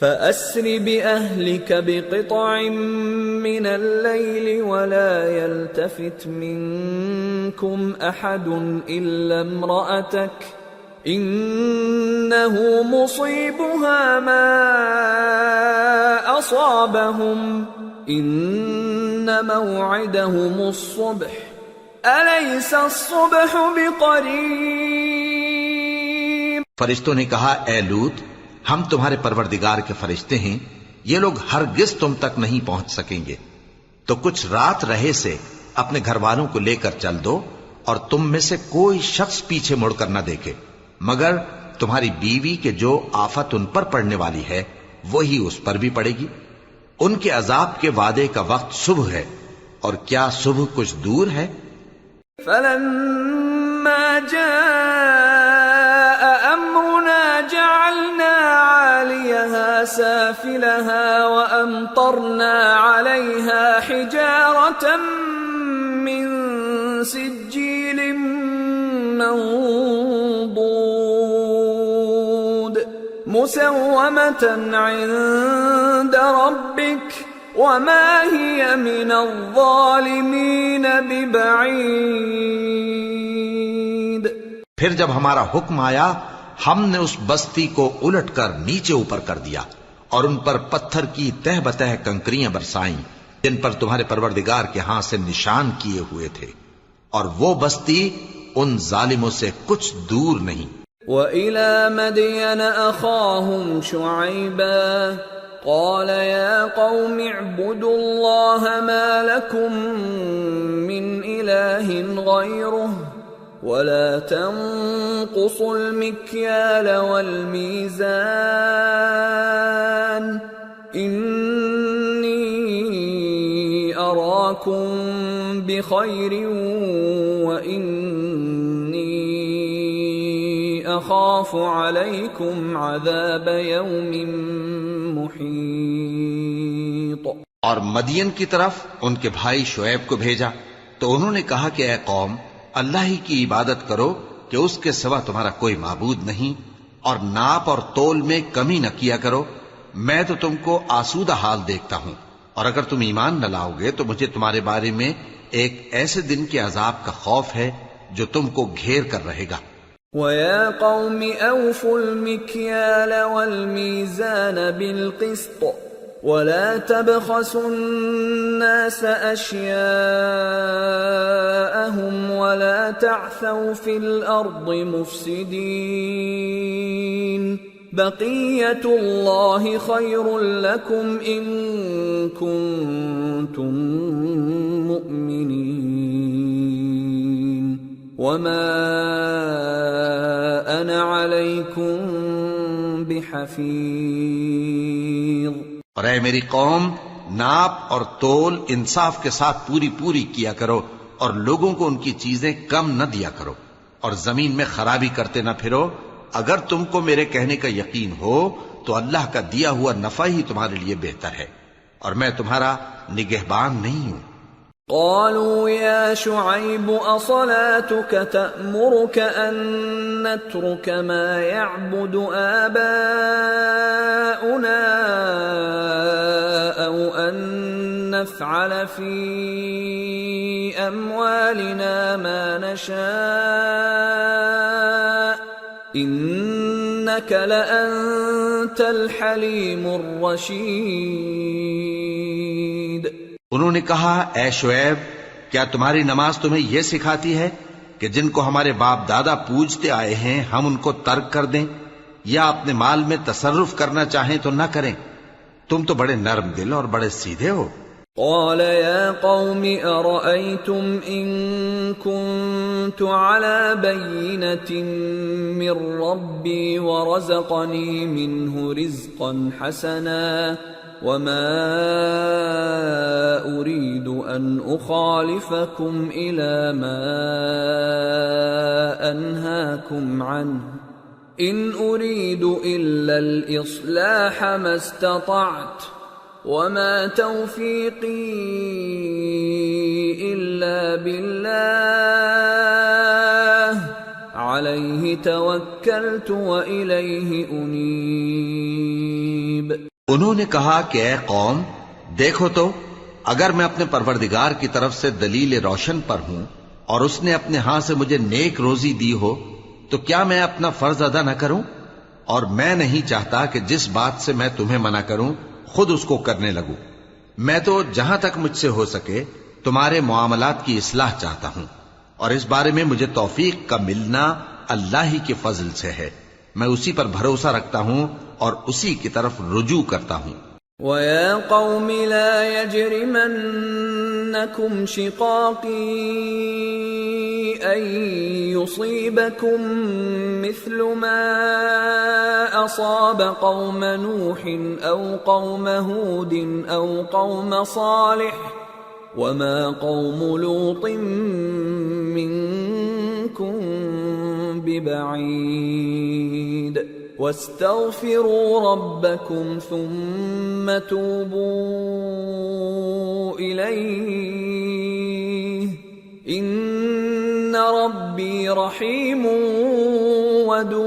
فأسر بأهلك بقطع من الليل ولا يلتفت منكم أحد إلا امرأتك إنه مصيبها ما أصابهم إن موعدهم الصبح أليس الصبح بقريب۔ فرشتوں نے کہا اے لوط ہم تمہارے پروردگار کے فرشتے ہیں، یہ لوگ ہرگز تم تک نہیں پہنچ سکیں گے، تو کچھ رات رہے سے اپنے گھر والوں کو لے کر چل دو، اور تم میں سے کوئی شخص پیچھے مڑ کر نہ دیکھے مگر تمہاری بیوی کے جو آفت ان پر پڑنے والی ہے وہی اس پر بھی پڑے گی۔ ان کے عذاب کے وعدے کا وقت صبح ہے، اور کیا صبح کچھ دور ہے؟ فلما جاء أمرنا جعلنا عاليها سافلها وأمطرنا عليها حجارة من سجيل منضود مسومة عند ربك وما هي من الظالمين ببعيد۔ پھر جب ہمارا حکم آیا ہم نے اس بستی کو الٹ کر نیچے اوپر کر دیا اور ان پر پتھر کی تہ بتہ کنکریاں برسائیں جن پر تمہارے پروردگار کے ہاں سے نشان کیے ہوئے تھے، اور وہ بستی ان ظالموں سے کچھ دور نہیں۔ وَإِلَى مَدْيَنَ أَخَاهُمْ شُعَيْبًا قَالَ يَا قَوْمِ اعْبُدُوا اللَّهَ مَا لَكُمْ مِنْ إِلَٰهٍ غَيْرُهُ وَلَا تَنقُصُوا الْمِكْيَالَ وَالْمِيزَانَ إِنِّي أَرَاكُمْ بِخَيْرٍ وَإِنِّي أَخَافُ عَلَيْكُمْ عَذَابَ يَوْمٍ مُحِيطٍ۔ اور مدین کی طرف ان کے بھائی شعیب کو بھیجا تو انہوں نے کہا کہ اے قوم اللہ ہی کی عبادت کرو کہ اس کے سوا تمہارا کوئی معبود نہیں، اور ناپ اور تول میں کمی نہ کیا کرو، میں تو تم کو آسودہ حال دیکھتا ہوں، اور اگر تم ایمان نہ لاؤ گے تو مجھے تمہارے بارے میں ایک ایسے دن کے عذاب کا خوف ہے جو تم کو گھیر کر رہے گا۔ وَيَا قَوْمِ أَوْفُوا الْمِكْيَالَ وَالْمِيزَانَ بِالْقِسْطِ وَلَا تَبْخَسُوا النَّاسَ أَشْيَاءَهُمْ وَلَا تَعْثَوْا فِي الْأَرْضِ مُفْسِدِينَ بَقِيَّةُ اللَّهِ خَيْرٌ لَكُمْ إِن كُنتُم مُؤْمِنِينَ وَمَا أَنَا عَلَيْكُمْ بِحَفِيظٍ۔ اور اے میری قوم ناپ اور تول انصاف کے ساتھ پوری پوری کیا کرو، اور لوگوں کو ان کی چیزیں کم نہ دیا کرو، اور زمین میں خرابی کرتے نہ پھرو۔ اگر تم کو میرے کہنے کا یقین ہو تو اللہ کا دیا ہوا نفع ہی تمہارے لیے بہتر ہے، اور میں تمہارا نگہبان نہیں ہوں۔ قالوا يا شعيب أصلاتك تأمرك أن نترك ما يعبد آباؤنا أو أن نفعل في أموالنا ما نشاء إنك لأنت الحليم الرشيد۔ انہوں نے کہا اے شعیب کیا تمہاری نماز تمہیں یہ سکھاتی ہے کہ جن کو ہمارے باپ دادا پوجتے آئے ہیں ہم ان کو ترک کر دیں یا اپنے مال میں تصرف کرنا چاہیں تو نہ کریں؟ تم تو بڑے نرم دل اور بڑے سیدھے ہو۔ قال يا قوم أرأيتم إن كنت على بينة من ربي ورزقني منه رزقا حسنا وما أريد أن أخالفكم إلى ما أنهاكم عنه إن أريد إلا الإصلاح ما استطعت وما توفيقي إلا بالله عليه توكلت وإليه أنيب۔ انہوں نے کہا کہ اے قوم دیکھو تو اگر میں اپنے پروردگار کی طرف سے دلیل روشن پر ہوں اور اس نے اپنے ہاں سے مجھے نیک روزی دی ہو تو کیا میں اپنا فرض ادا نہ کروں؟ اور میں نہیں چاہتا کہ جس بات سے میں تمہیں منع کروں خود اس کو کرنے لگوں۔ میں تو جہاں تک مجھ سے ہو سکے تمہارے معاملات کی اصلاح چاہتا ہوں، اور اس بارے میں مجھے توفیق کا ملنا اللہ ہی کے فضل سے ہے۔ میں اسی پر بھروسہ رکھتا ہوں اور اسی کی طرف رجوع کرتا ہوں۔ وَيَا قَوْمِ لَا يَجْرِمَنَّكُمْ شِقَاقِي أَن يُصِيبَكُم مِّثْلُ مَا أَصَابَ قَوْمَ نُوحٍ أَوْ قَوْمَ هُودٍ أَوْ قَوْمَ صَالِحٍ وَمَا قَوْمُ لُوطٍ مِّنكُم بِبَعِيدٍ وَاسْتَغْفِرُوا رَبَّكُمْ ثُمَّ تُوبُوا إِلَيْهِ إِنَّ رَبِّي رَحِيمٌ وَدُودٌ۔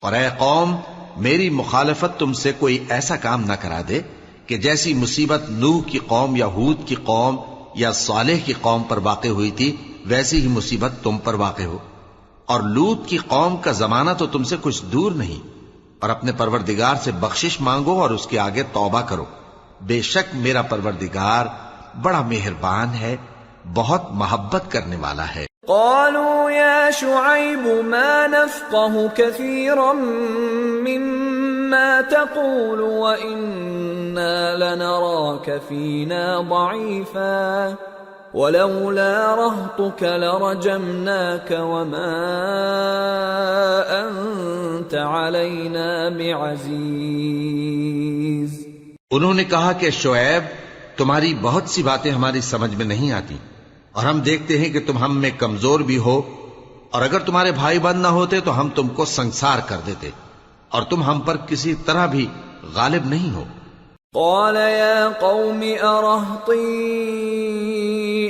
اور اے قوم میری مخالفت تم سے کوئی ایسا کام نہ کرا دے کہ جیسی مصیبت نوح کی قوم یا ہود کی قوم یا صالح کی قوم پر واقع ہوئی تھی ویسی ہی مصیبت تم پر واقع ہو۔ اور لوط کی قوم کا زمانہ تو تم سے کچھ دور نہیں، اور اپنے پروردگار سے بخشش مانگو اور اس کے آگے توبہ کرو، بے شک میرا پروردگار بڑا مہربان ہے، بہت محبت کرنے والا ہے۔ قالوا يا شعيب ما نفقه كثيرا مما تقول وإنا لنراك فينا ضعيفا ولولا رهطك لرجمناك وما أنت علينا بعزيز۔ انہوں نے کہا کہ شعیب تمہاری بہت سی باتیں ہماری سمجھ میں نہیں آتی، اور ہم دیکھتے ہیں کہ تم ہم میں کمزور بھی ہو، اور اگر تمہارے بھائی بند نہ ہوتے تو ہم تم کو سنسار کر دیتے، اور تم ہم پر کسی طرح بھی غالب نہیں ہو۔ قال يا قوم أرهطي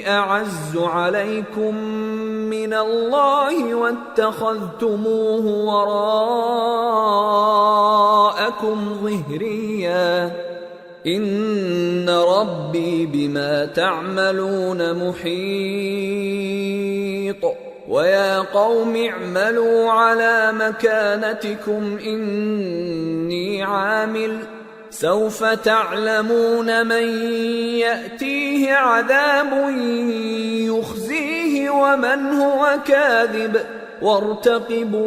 أعز عليكم من الله واتخذتموه وراءكم ظهريا إن ربي بما تعملون محيط ويا قوم اعملوا على مكانتكم إني عامل سوف تعلمون من يأتيه عذاب يخزيه ومن هو كاذب وارتقبوا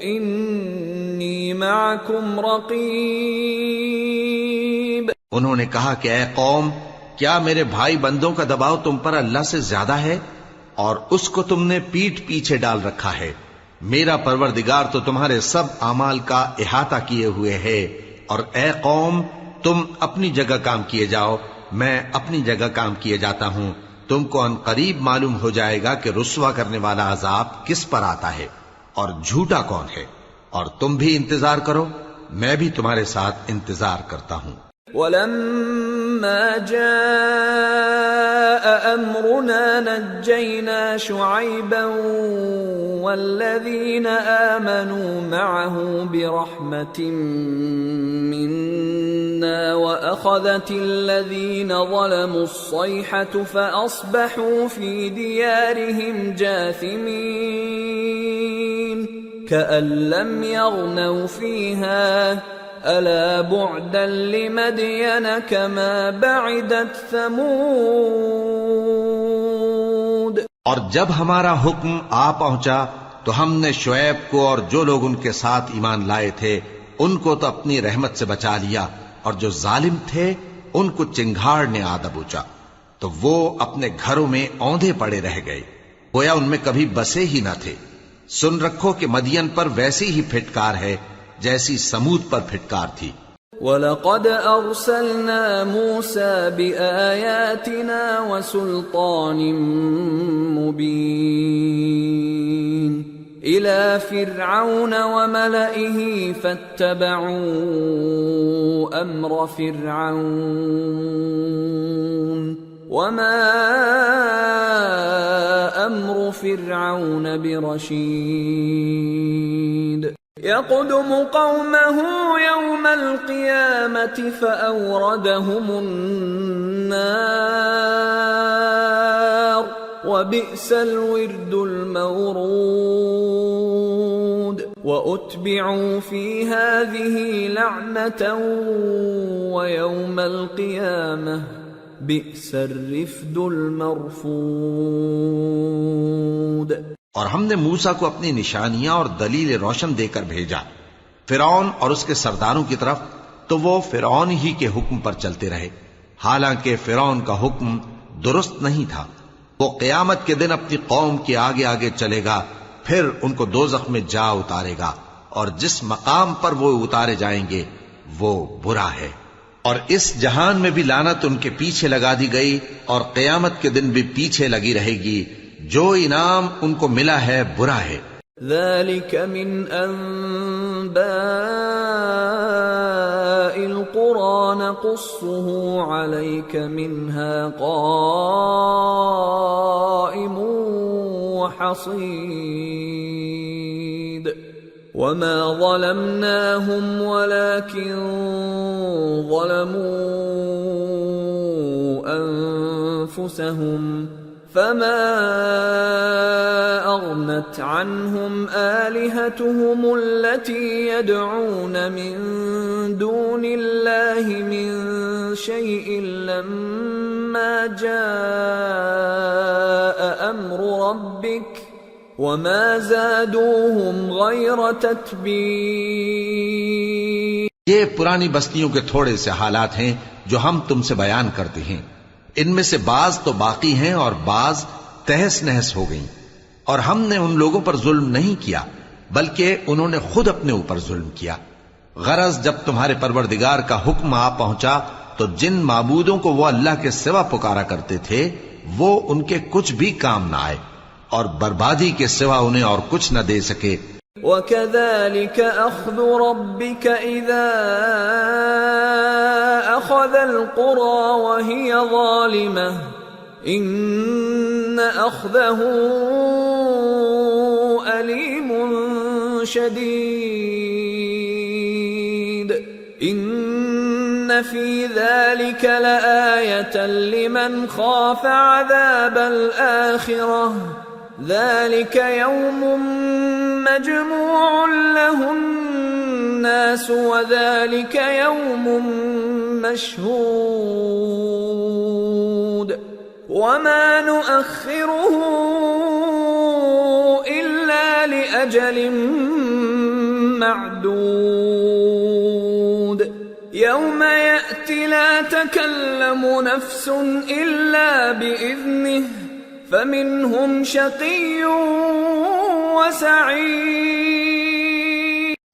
إني معكم رقيب۔ انہوں نے کہا کہ اے قوم کیا میرے بھائی بندوں کا دباؤ تم پر اللہ سے زیادہ ہے، اور اس کو تم نے پیٹھ پیچھے ڈال رکھا ہے؟ میرا پروردگار تو تمہارے سب اعمال کا احاطہ کیے ہوئے ہے، اور اے قوم تم اپنی جگہ کام کیے جاؤ، میں اپنی جگہ کام کیے جاتا ہوں۔ تم کو ان قریب معلوم ہو جائے گا کہ رسوا کرنے والا عذاب کس پر آتا ہے اور جھوٹا کون ہے، اور تم بھی انتظار کرو، میں بھی تمہارے ساتھ انتظار کرتا ہوں۔ ولما جاء أمرنا نجينا شعيبا والذين آمنوا معه برحمة منا وأخذت الذين ظلموا الصيحة فأصبحوا في ديارهم جاثمين كأن لم يغنوا فيها ألا بعدا لمدين كما بعدت ثمود. اور جب ہمارا حکم آ پہنچا تو ہم نے شعیب کو اور جو لوگ ان کے ساتھ ایمان لائے تھے ان کو تو اپنی رحمت سے بچا لیا، اور جو ظالم تھے ان کو چنگھاڑ نے آ دبوچا تو وہ اپنے گھروں میں اوندھے پڑے رہ گئے، گویا ان میں کبھی بسے ہی نہ تھے. سن رکھو کہ مدین پر ویسی ہی پھٹکار ہے جیسی سمود پر پھٹکار تھی. وَلَقَدْ أَرْسَلْنَا مُوسَى بِآيَاتِنَا وَسُلْطَانٍ مُبِينٍ إِلَى فِرْعَوْنَ وَمَلَئِهِ فَاتَّبَعُوا أَمْرَ فِرْعَوْنَ وَمَا أَمْرُ فِرْعَوْنَ بِرَشِيدٍ يَقْدُمُ قَوْمَهُ يَوْمَ الْقِيَامَةِ فَأَوْرَدَهُمُ النَّارَ وَبِئْسَ الْوِرْدُ الْمَوْرُودُ وَأُتْبِعُوا فِي هَذِهِ لَعْنَةً وَيَوْمَ الْقِيَامَةِ بِئْسَ الرِّفْدُ الْمَرْفُودُ. اور ہم نے موسیٰ کو اپنی نشانیاں اور دلیل روشن دے کر بھیجا فرعون اور اس کے سرداروں کی طرف، تو وہ فرعون ہی کے حکم پر چلتے رہے، حالانکہ فرعون کا حکم درست نہیں تھا. وہ قیامت کے دن اپنی قوم کے آگے آگے چلے گا، پھر ان کو دوزخ میں جا اتارے گا، اور جس مقام پر وہ اتارے جائیں گے وہ برا ہے. اور اس جہان میں بھی لعنت ان کے پیچھے لگا دی گئی، اور قیامت کے دن بھی پیچھے لگی رہے گی. جو انعام ان کو ملا ہے برا ہے. ذَلِكَ مِنْ أَنْبَاءِ الْقُرَى نَقُصُّهُ عَلَيْكَ مِنْهَا قَائِمٌ وَحَصِيدٌ وَمَا ظَلَمْنَاهُمْ وَلَكِنْ ظَلَمُوا أَنفُسَهُمْ فما أغنت عنهم آلهتهم التي يدعون من دون الله من شيء لما جاء أمر ربك وما زادوهم غير تتبيب. یہ پرانی بستیوں کے تھوڑے سے حالات ہیں جو ہم تم سے بیان کرتے ہیں. ان میں سے بعض تو باقی ہیں اور بعض تہس نہس ہو گئیں. اور ہم نے ان لوگوں پر ظلم نہیں کیا بلکہ انہوں نے خود اپنے اوپر ظلم کیا. غرض جب تمہارے پروردگار کا حکم آ پہنچا تو جن معبودوں کو وہ اللہ کے سوا پکارا کرتے تھے وہ ان کے کچھ بھی کام نہ آئے اور بربادی کے سوا انہیں اور کچھ نہ دے سکے. وَكَذَلِكَ أَخْذُ رَبِّكَ إِذَا أَخَذَ الْقُرَى وَهِيَ ظَالِمَةٌ إِنَّ أَخْذَهُ أَلِيمٌ شَدِيدٌ إِنَّ فِي ذَلِكَ لَآيَةً لِمَنْ خَافَ عَذَابَ الْآخِرَةِ ذَلِكَ يَوْمٌ مَجْمُوعٌ لَهُ النَّاسُ وَذَلِكَ يَوْمٌ مَشْهُودٌ وَمَا نُؤَخِّرُهُ إِلَّا لِأَجَلٍ مَعْدُودٍ يَوْمَ يَأْتِ لَا تَكَلَّمُ نَفْسٌ إِلَّا بِإِذْنِهِ فَمِنْهُمْ شَقِيٌّ وَسَعِيدٌ.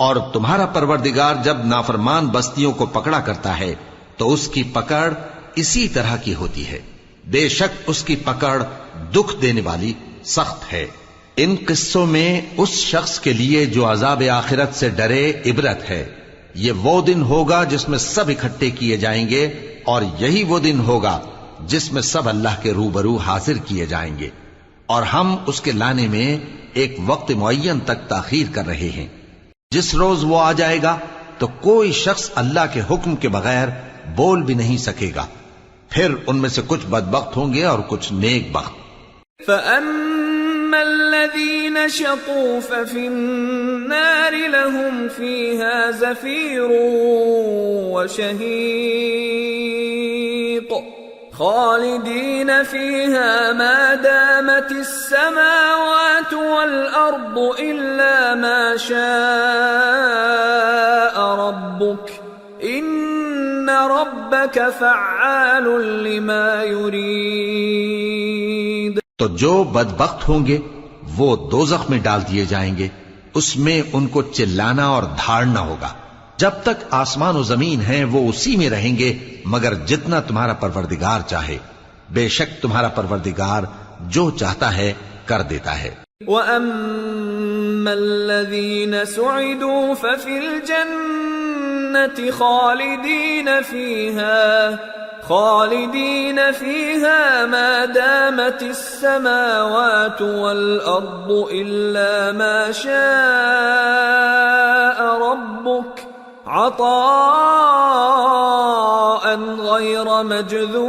اور تمہارا پروردگار جب نافرمان بستیوں کو پکڑا کرتا ہے تو اس کی پکڑ اسی طرح کی ہوتی ہے. بے شک اس کی پکڑ دکھ دینے والی سخت ہے. ان قصوں میں اس شخص کے لیے جو عذاب آخرت سے ڈرے عبرت ہے. یہ وہ دن ہوگا جس میں سب اکٹھے کیے جائیں گے، اور یہی وہ دن ہوگا جس میں سب اللہ کے روبرو حاضر کیے جائیں گے، اور ہم اس کے لانے میں ایک وقت معین تک تاخیر کر رہے ہیں۔ جس روز وہ آ جائے گا تو کوئی شخص اللہ کے حکم کے بغیر بول بھی نہیں سکے گا، پھر ان میں سے کچھ بدبخت ہوں گے اور کچھ نیک بخت۔ فَأَمَّا الَّذِينَ شَقُوا فَفِي النَّارِ لَهُمْ فِيهَا زَفِيرٌ وَشَهِيقٌ خَالِدِينَ فِيهَا مَا دَامَتِ السَّمَاوَاتُ وَالْأَرْضُ إِلَّا مَا شَاءَ رَبُّكَ إِنَّ رَبَّكَ فَعَّالٌ لِمَا يُرِيدُ۔ تو جو بدبخت ہوں گے وہ دوزخ میں ڈال دیے جائیں گے، اس میں ان کو چلانا اور دھاڑنا ہوگا۔ جب تک آسمان و زمین ہیں وہ اسی میں رہیں گے مگر جتنا تمہارا پروردگار چاہے، بے شک تمہارا پروردگار جو چاہتا ہے کر دیتا ہے۔ وَأَمَّا الَّذِينَ سُعِدُوا فَفِي الْجَنَّةِ خَالِدِينَ فِيهَا مَا دَامَتِ السَّمَاوَاتُ وَالْأَرْضُ إِلَّا مَا شَاءَ رَبُّكَ عَطَاءً غَيْرَ مَجْذُوذٍ۔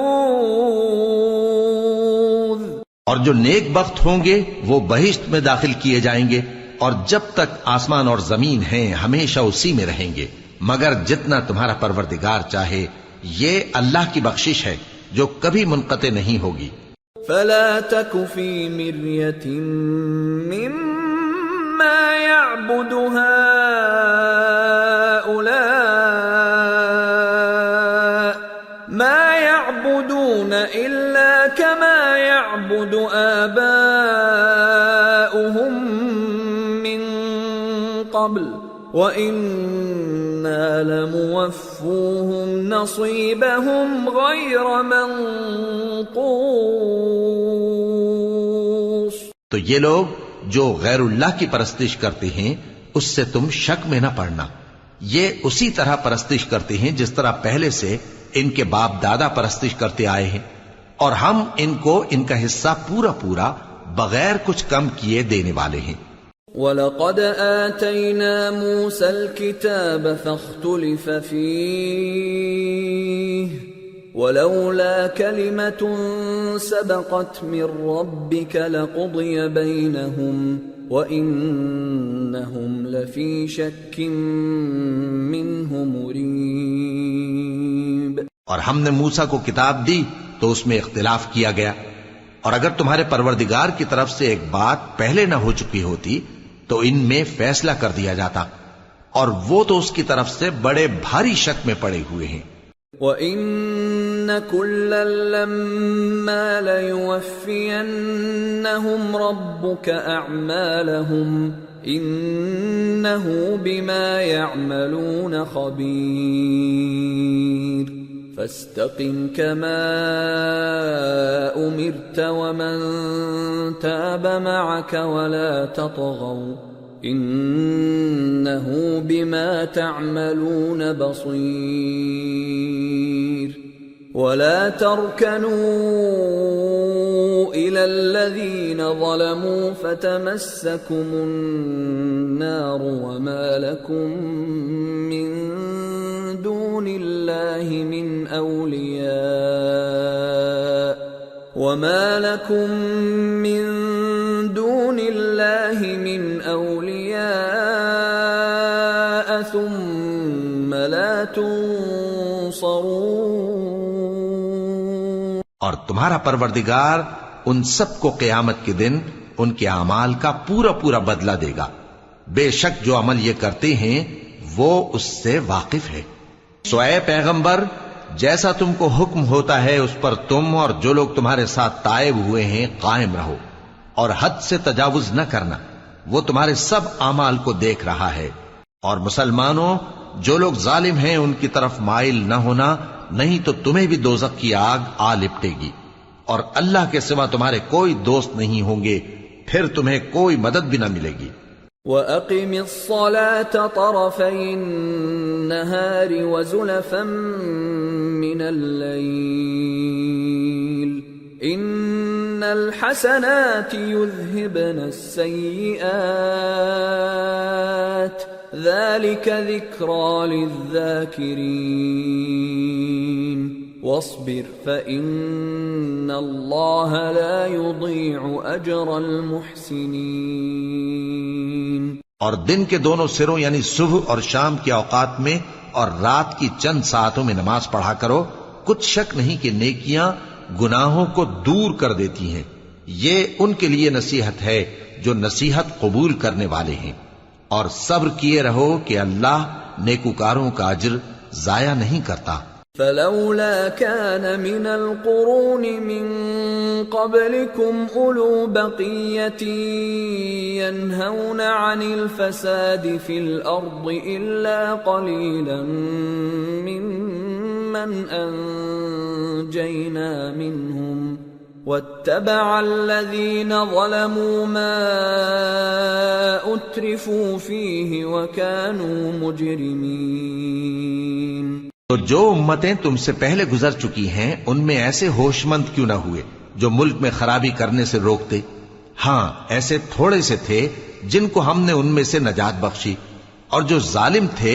اور جو نیک بخت ہوں گے وہ بہشت میں داخل کیے جائیں گے، اور جب تک آسمان اور زمین ہیں ہمیشہ اسی میں رہیں گے مگر جتنا تمہارا پروردگار چاہے۔ یہ اللہ کی بخشش ہے جو کبھی منقطع نہیں ہوگی۔ فَلَا تَكُ فِي مِرْيَةٍ مِّمَّا يَعْبُدُ هَٰؤُلَاءِ مَا يَعْبُدُونَ إِلَّا كَمَا يَعْبُدُ آبَاؤُهُم مِّن قَبْلُ وَإِنَّا لَمُوَفُّوهُمْ نَصِيبَهُمْ غَيْرَ مَنقُوصٍ۔ تو یہ لوگ جو غیر اللہ کی پرستش کرتے ہیں اس سے تم شک میں نہ پڑنا، یہ اسی طرح پرستش کرتے ہیں جس طرح پہلے سے ان کے باپ دادا پرستش کرتے آئے ہیں، اور ہم ان کو ان کا حصہ پورا پورا بغیر کچھ کم کیے دینے والے ہیں۔ وَلَقَدْ آتَيْنَا مُوسَى الْكِتَابَ فَاخْتُلِفَ فِيهِ وَلَوْلَا كَلِمَةٌ سَبَقَتْ مِنْ رَبِّكَ لَقُضِيَ بَيْنَهُمْ وَإِنَّهُمْ لَفِي شَكٍّ مِّنْهُ مُرِيبٍ۔ اور ہم نے موسیٰ کو کتاب دی تو اس میں اختلاف کیا گیا، اور اگر تمہارے پروردگار کی طرف سے ایک بات پہلے نہ ہو چکی ہوتی تو ان میں فیصلہ کر دیا جاتا، اور وہ تو اس کی طرف سے بڑے بھاری شک میں پڑے ہوئے ہیں۔ وَإِنَّ كُلًّا لَمَّا لَيُوَفِّيَنَّهُمْ رَبُّكَ أَعْمَالَهُمْ إِنَّهُ بِمَا يَعْمَلُونَ خَبِيرٌ فَاسْتَقِمْ كَمَا أُمِرْتَ وَمَنْ تَابَ مَعَكَ وَلَا تَطْغَوْا إِنَّهُ بِمَا تَعْمَلُونَ بَصِيرٌ وَلَا تَرْكَنُوا إِلَى الَّذِينَ ظَلَمُوا فَتَمَسَّكُمُ النَّارُ وَمَا لَكُمْ مِنْ دُونِ اللَّهِ مِنْ أَوْلِيَاءَ ثُمَّ لَا تُنصَرُونَ۔ اور تمہارا پروردگار ان سب کو قیامت کے دن ان کے اعمال کا پورا پورا بدلہ دے گا، بے شک جو عمل یہ کرتے ہیں وہ اس سے واقف ہے۔ سو اے پیغمبر، جیسا تم کو حکم ہوتا ہے اس پر تم اور جو لوگ تمہارے ساتھ تائب ہوئے ہیں قائم رہو، اور حد سے تجاوز نہ کرنا، وہ تمہارے سب اعمال کو دیکھ رہا ہے۔ اور مسلمانوں، جو لوگ ظالم ہیں ان کی طرف مائل نہ ہونا، نہیں تو تمہیں بھی دوزخ کی آگ آ لپٹے گی، اور اللہ کے سوا تمہارے کوئی دوست نہیں ہوں گے، پھر تمہیں کوئی مدد بھی نہ ملے گی۔ وَأَقِمِ الصَّلَاةَ طَرَفَيِ النَّهَارِ وَزُلَفًا مِّنَ اللَّيْلِ إِنَّ الْحَسَنَاتِ يُذْهِبْنَ السَّيِّئَاتِ ذَلِكَ ذِكْرَى لِلذَّاكِرِينَ وَاصْبِرْ فَإِنَّ اللَّهَ لَا يُضِيعُ أَجْرَ الْمُحْسِنِينَ۔ اور دن کے دونوں سروں یعنی صبح اور شام کے اوقات میں اور رات کی چند ساعتوں میں نماز پڑھا کرو، کچھ شک نہیں کہ نیکیاں گناہوں کو دور کر دیتی ہیں۔ یہ ان کے لیے نصیحت ہے جو نصیحت قبول کرنے والے ہیں، اور صبر کیے رہو کہ اللہ نیکوکاروں کا اجر ضائع نہیں کرتا۔ فلولا كان من القرون من قبلكم أولو بقية ينهون عن الفساد في الأرض إلا قليلا ممن أنجينا منهم واتبع الذين ظلموا ما أترفوا فيه وكانوا مجرمين۔ تو جو امتیں تم سے پہلے گزر چکی ہیں ان میں ایسے ہوش مند کیوں نہ ہوئے جو ملک میں خرابی کرنے سے روکتے؟ ہاں، ایسے تھوڑے سے تھے جن کو ہم نے ان میں سے نجات بخشی، اور جو ظالم تھے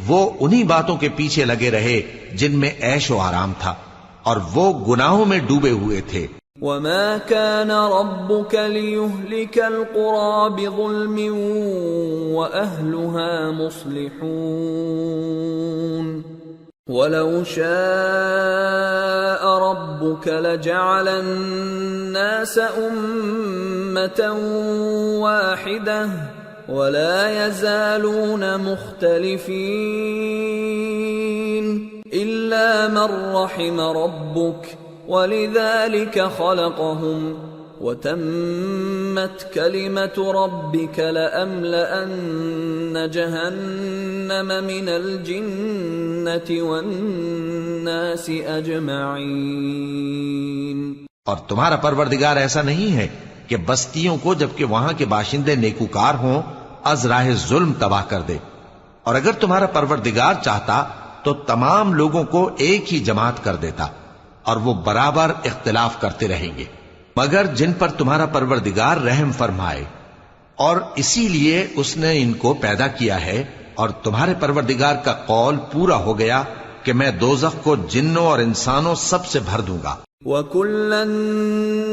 وہ انہی باتوں کے پیچھے لگے رہے جن میں عیش و آرام تھا، اور وہ گناہوں میں ڈوبے ہوئے تھے۔ وَمَا كَانَ رَبُّكَ لِيُهْلِكَ الْقُرَى بِظُلْمٍ وَأَهْلُهَا مُصْلِحُونَ وَلَوْ شَاءَ رَبُّكَ لَجَعَلَ النَّاسَ أُمَّةً وَاحِدَةً وَلَا يَزَالُونَ مُخْتَلِفِينَ إِلَّا مَنْ رَحِمَ رَبُّكَ وَلِذَلِكَ خَلَقَهُمْ وَتَمَّتْ كَلِمَةُ رَبِّكَ لَأَمْلَأَنَّ جَهَنَّمَ مِنَ الْجِنَّةِ وَالنَّاسِ أَجْمَعِينَ۔ اور تمہارا پروردگار ایسا نہیں ہے کہ بستیوں کو جبکہ وہاں کے باشندے نیکوکار ہوں از راہ ظلم تباہ کر دے، اور اگر تمہارا پروردگار چاہتا تو تمام لوگوں کو ایک ہی جماعت کر دیتا، اور وہ برابر اختلاف کرتے رہیں گے، مگر جن پر تمہارا پروردگار رحم فرمائے، اور اسی لیے اس نے ان کو پیدا کیا ہے۔ اور تمہارے پروردگار کا قول پورا ہو گیا کہ میں دوزخ کو جنوں اور انسانوں سب سے بھر دوں گا۔ وَكُلًّا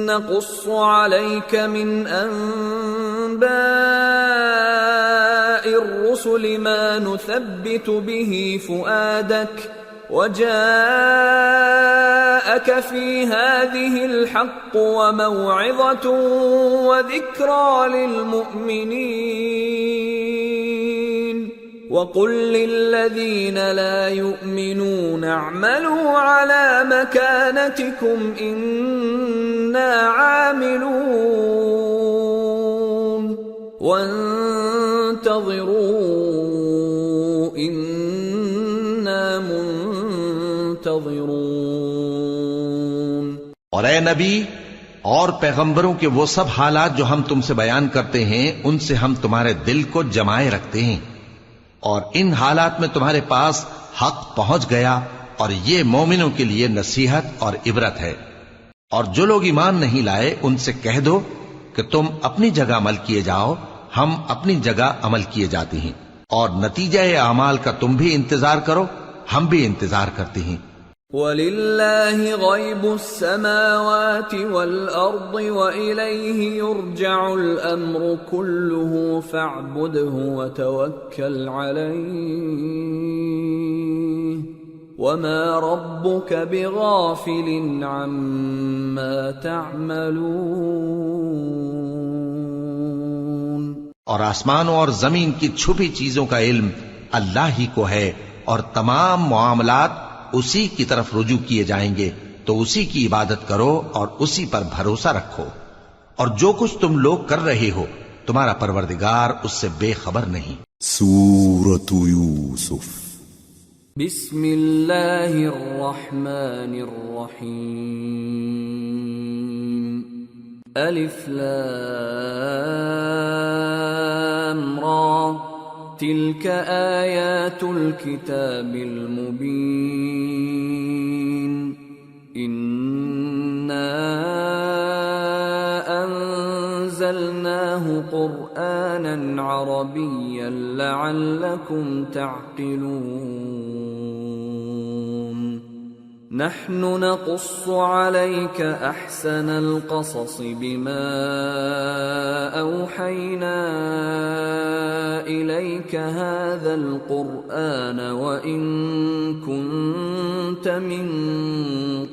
نَّقُصُّ عَلَيْكَ مِنْ أَنبَاءِ الرُّسُلِ مَا نُثَبِّتُ بِهِ فُؤَادَكَ وَجَاءَكَ فِي هَٰذِهِ الْحَقُّ وَمَوْعِظَةٌ وَذِكْرَىٰ لِلْمُؤْمِنِينَ وَقُل لِّلَّذِينَ لَا يُؤْمِنُونَ اعْمَلُوا عَلَىٰ مَكَانَتِكُمْ إِنَّا عَامِلُونَ وَانتَظِرُوا إِنَّا منتظرون۔ اور اے نبی اور پیغمبروں کے وہ سب حالات جو ہم تم سے بیان کرتے ہیں ان سے ہم تمہارے دل کو جمائے رکھتے ہیں، اور ان حالات میں تمہارے پاس حق پہنچ گیا، اور یہ مومنوں کے لیے نصیحت اور عبرت ہے۔ اور جو لوگ ایمان نہیں لائے ان سے کہہ دو کہ تم اپنی جگہ عمل کیے جاؤ، ہم اپنی جگہ عمل کیے جاتے ہیں، اور نتیجہ اعمال کا تم بھی انتظار کرو، ہم بھی انتظار کرتے ہیں۔ وَلِلَّهِ غَيْبُ السَّمَاوَاتِ وَالْأَرْضِ وَإِلَيْهِ يُرْجَعُ الْأَمْرُ كُلُّهُ فَاعْبُدْهُ وَتَوَكَّلْ عَلَيْهِ وَمَا رَبُّكَ بِغَافِلٍ عَمَّا تَعْمَلُونَ۔ اور آسمانوں اور زمین کی چھپی چیزوں کا علم اللہ ہی کو ہے، اور تمام معاملات اسی کی طرف رجوع کیے جائیں گے، تو اسی کی عبادت کرو اور اسی پر بھروسہ رکھو، اور جو کچھ تم لوگ کر رہے ہو تمہارا پروردگار اس سے بے خبر نہیں۔ سورة یوسف بسم اللہ الرحمن الرحیم الف لام تلك آیات الکتاب المبین انا انزلناه قرآنا عربیا لعلکم تعقلون نحن نقص عليك احسن القصص بما اوحينا اليك هذا القرآن وان كنت من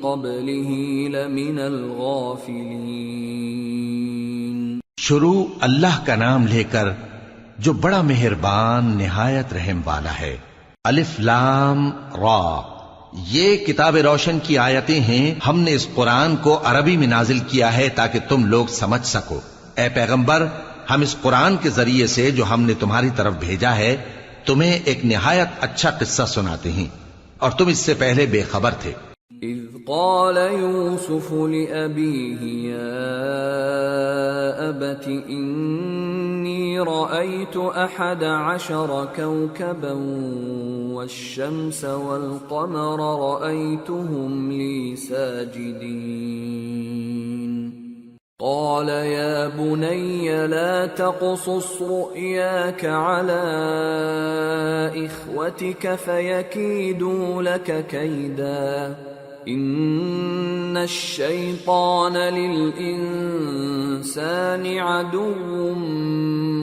قبله لمن الغافلين. شروع اللہ کا نام لے کر جو بڑا مہربان نہایت رحم والا ہے. الف لام را، یہ کتاب روشن کی آیتیں ہیں. ہم نے اس قرآن کو عربی میں نازل کیا ہے تاکہ تم لوگ سمجھ سکو. اے پیغمبر، ہم اس قرآن کے ذریعے سے جو ہم نے تمہاری طرف بھیجا ہے تمہیں ایک نہایت اچھا قصہ سناتے ہیں اور تم اس سے پہلے بے خبر تھے. اذ قال يوسف لأبيه يا أبت إني رأيت 11 كوكبا والشمس والقمر رأيتهم لي ساجدين قال يا بني لا تقصص رؤياك على إخوتك فيكيدوا لك كيدا ان الشیطان للانسان عدو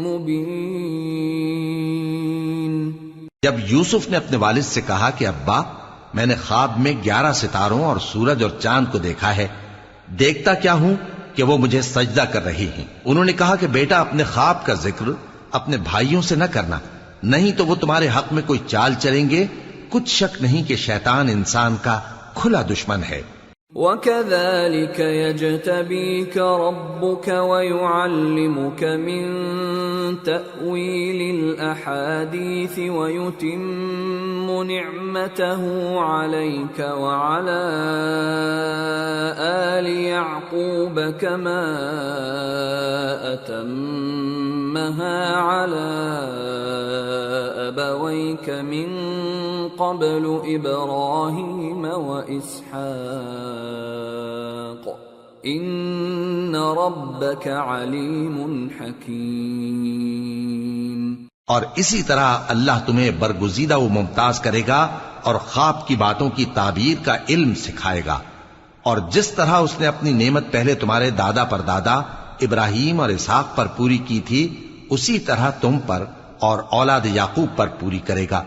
مبین. جب یوسف نے اپنے والد سے کہا کہ ابا، میں نے خواب میں 11 ستاروں اور سورج اور چاند کو دیکھا ہے، دیکھتا کیا ہوں کہ وہ مجھے سجدہ کر رہی ہیں. انہوں نے کہا کہ بیٹا، اپنے خواب کا ذکر اپنے بھائیوں سے نہ کرنا، نہیں تو وہ تمہارے حق میں کوئی چال چلیں گے. کچھ شک نہیں کہ شیطان انسان کا کھلا دشمن ہے. وَكَذَلِكَ يَجْتَبِيكَ رَبُّكَ وَيُعَلِّمُكَ مِن تَأْوِيلِ الْأَحَادِيثِ وَيُتِمُّ نِعْمَتَهُ عَلَيْكَ وَعَلَى آلِ يَعْقُوبَ كَمَا أَتَمَّهَا عَلَى أَبَوَيْكَ مِن قبل ابراہیم و اسحاق ان ربک علیم حکیم. اور اسی طرح اللہ تمہیں برگزیدہ و ممتاز کرے گا اور خواب کی باتوں کی تعبیر کا علم سکھائے گا. اور جس طرح اس نے اپنی نعمت پہلے تمہارے دادا پر دادا ابراہیم اور اسحاق پر پوری کی تھی، اسی طرح تم پر اور اولاد یعقوب پر پوری کرے گا.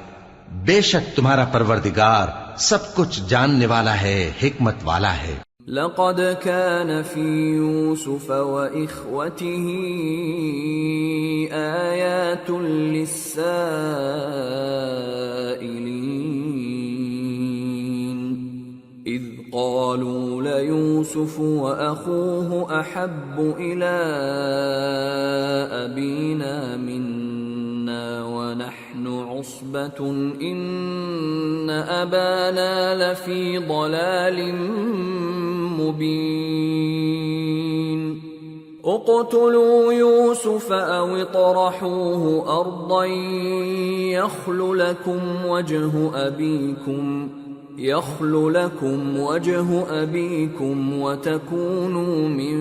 بے شک تمہارا پروردگار سب کچھ جاننے والا ہے، حکمت والا ہے. لقد كان في يوسف وإخوته آيات للسائلين إذ قالوا ليوسف وأخوه أحب إلى أبينا منا ونحن عصبة إن أبانا لفي ضلال مبين اقتلوا يوسف أو اطرحوه أرضا يخل لكم وجه أبيكم وتكونوا من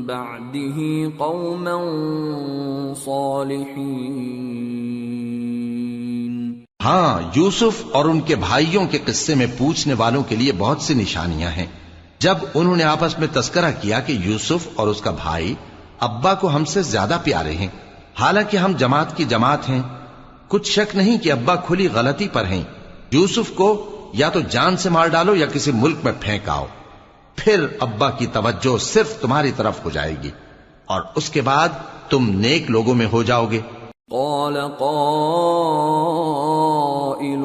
بعده قوما صالحين. ہاں، یوسف اور ان کے بھائیوں کے قصے میں پوچھنے والوں کے لیے بہت سی نشانیاں ہیں. جب انہوں نے آپس میں تذکرہ کیا کہ یوسف اور اس کا بھائی ابا کو ہم سے زیادہ پیارے ہیں، حالانکہ ہم جماعت کی جماعت ہیں، کچھ شک نہیں کہ ابا کھلی غلطی پر ہیں. یوسف کو یا تو جان سے مار ڈالو یا کسی ملک میں پھینک آؤ، پھر ابا کی توجہ صرف تمہاری طرف ہو جائے گی اور اس کے بعد تم نیک لوگوں میں ہو جاؤ گے. قال قائل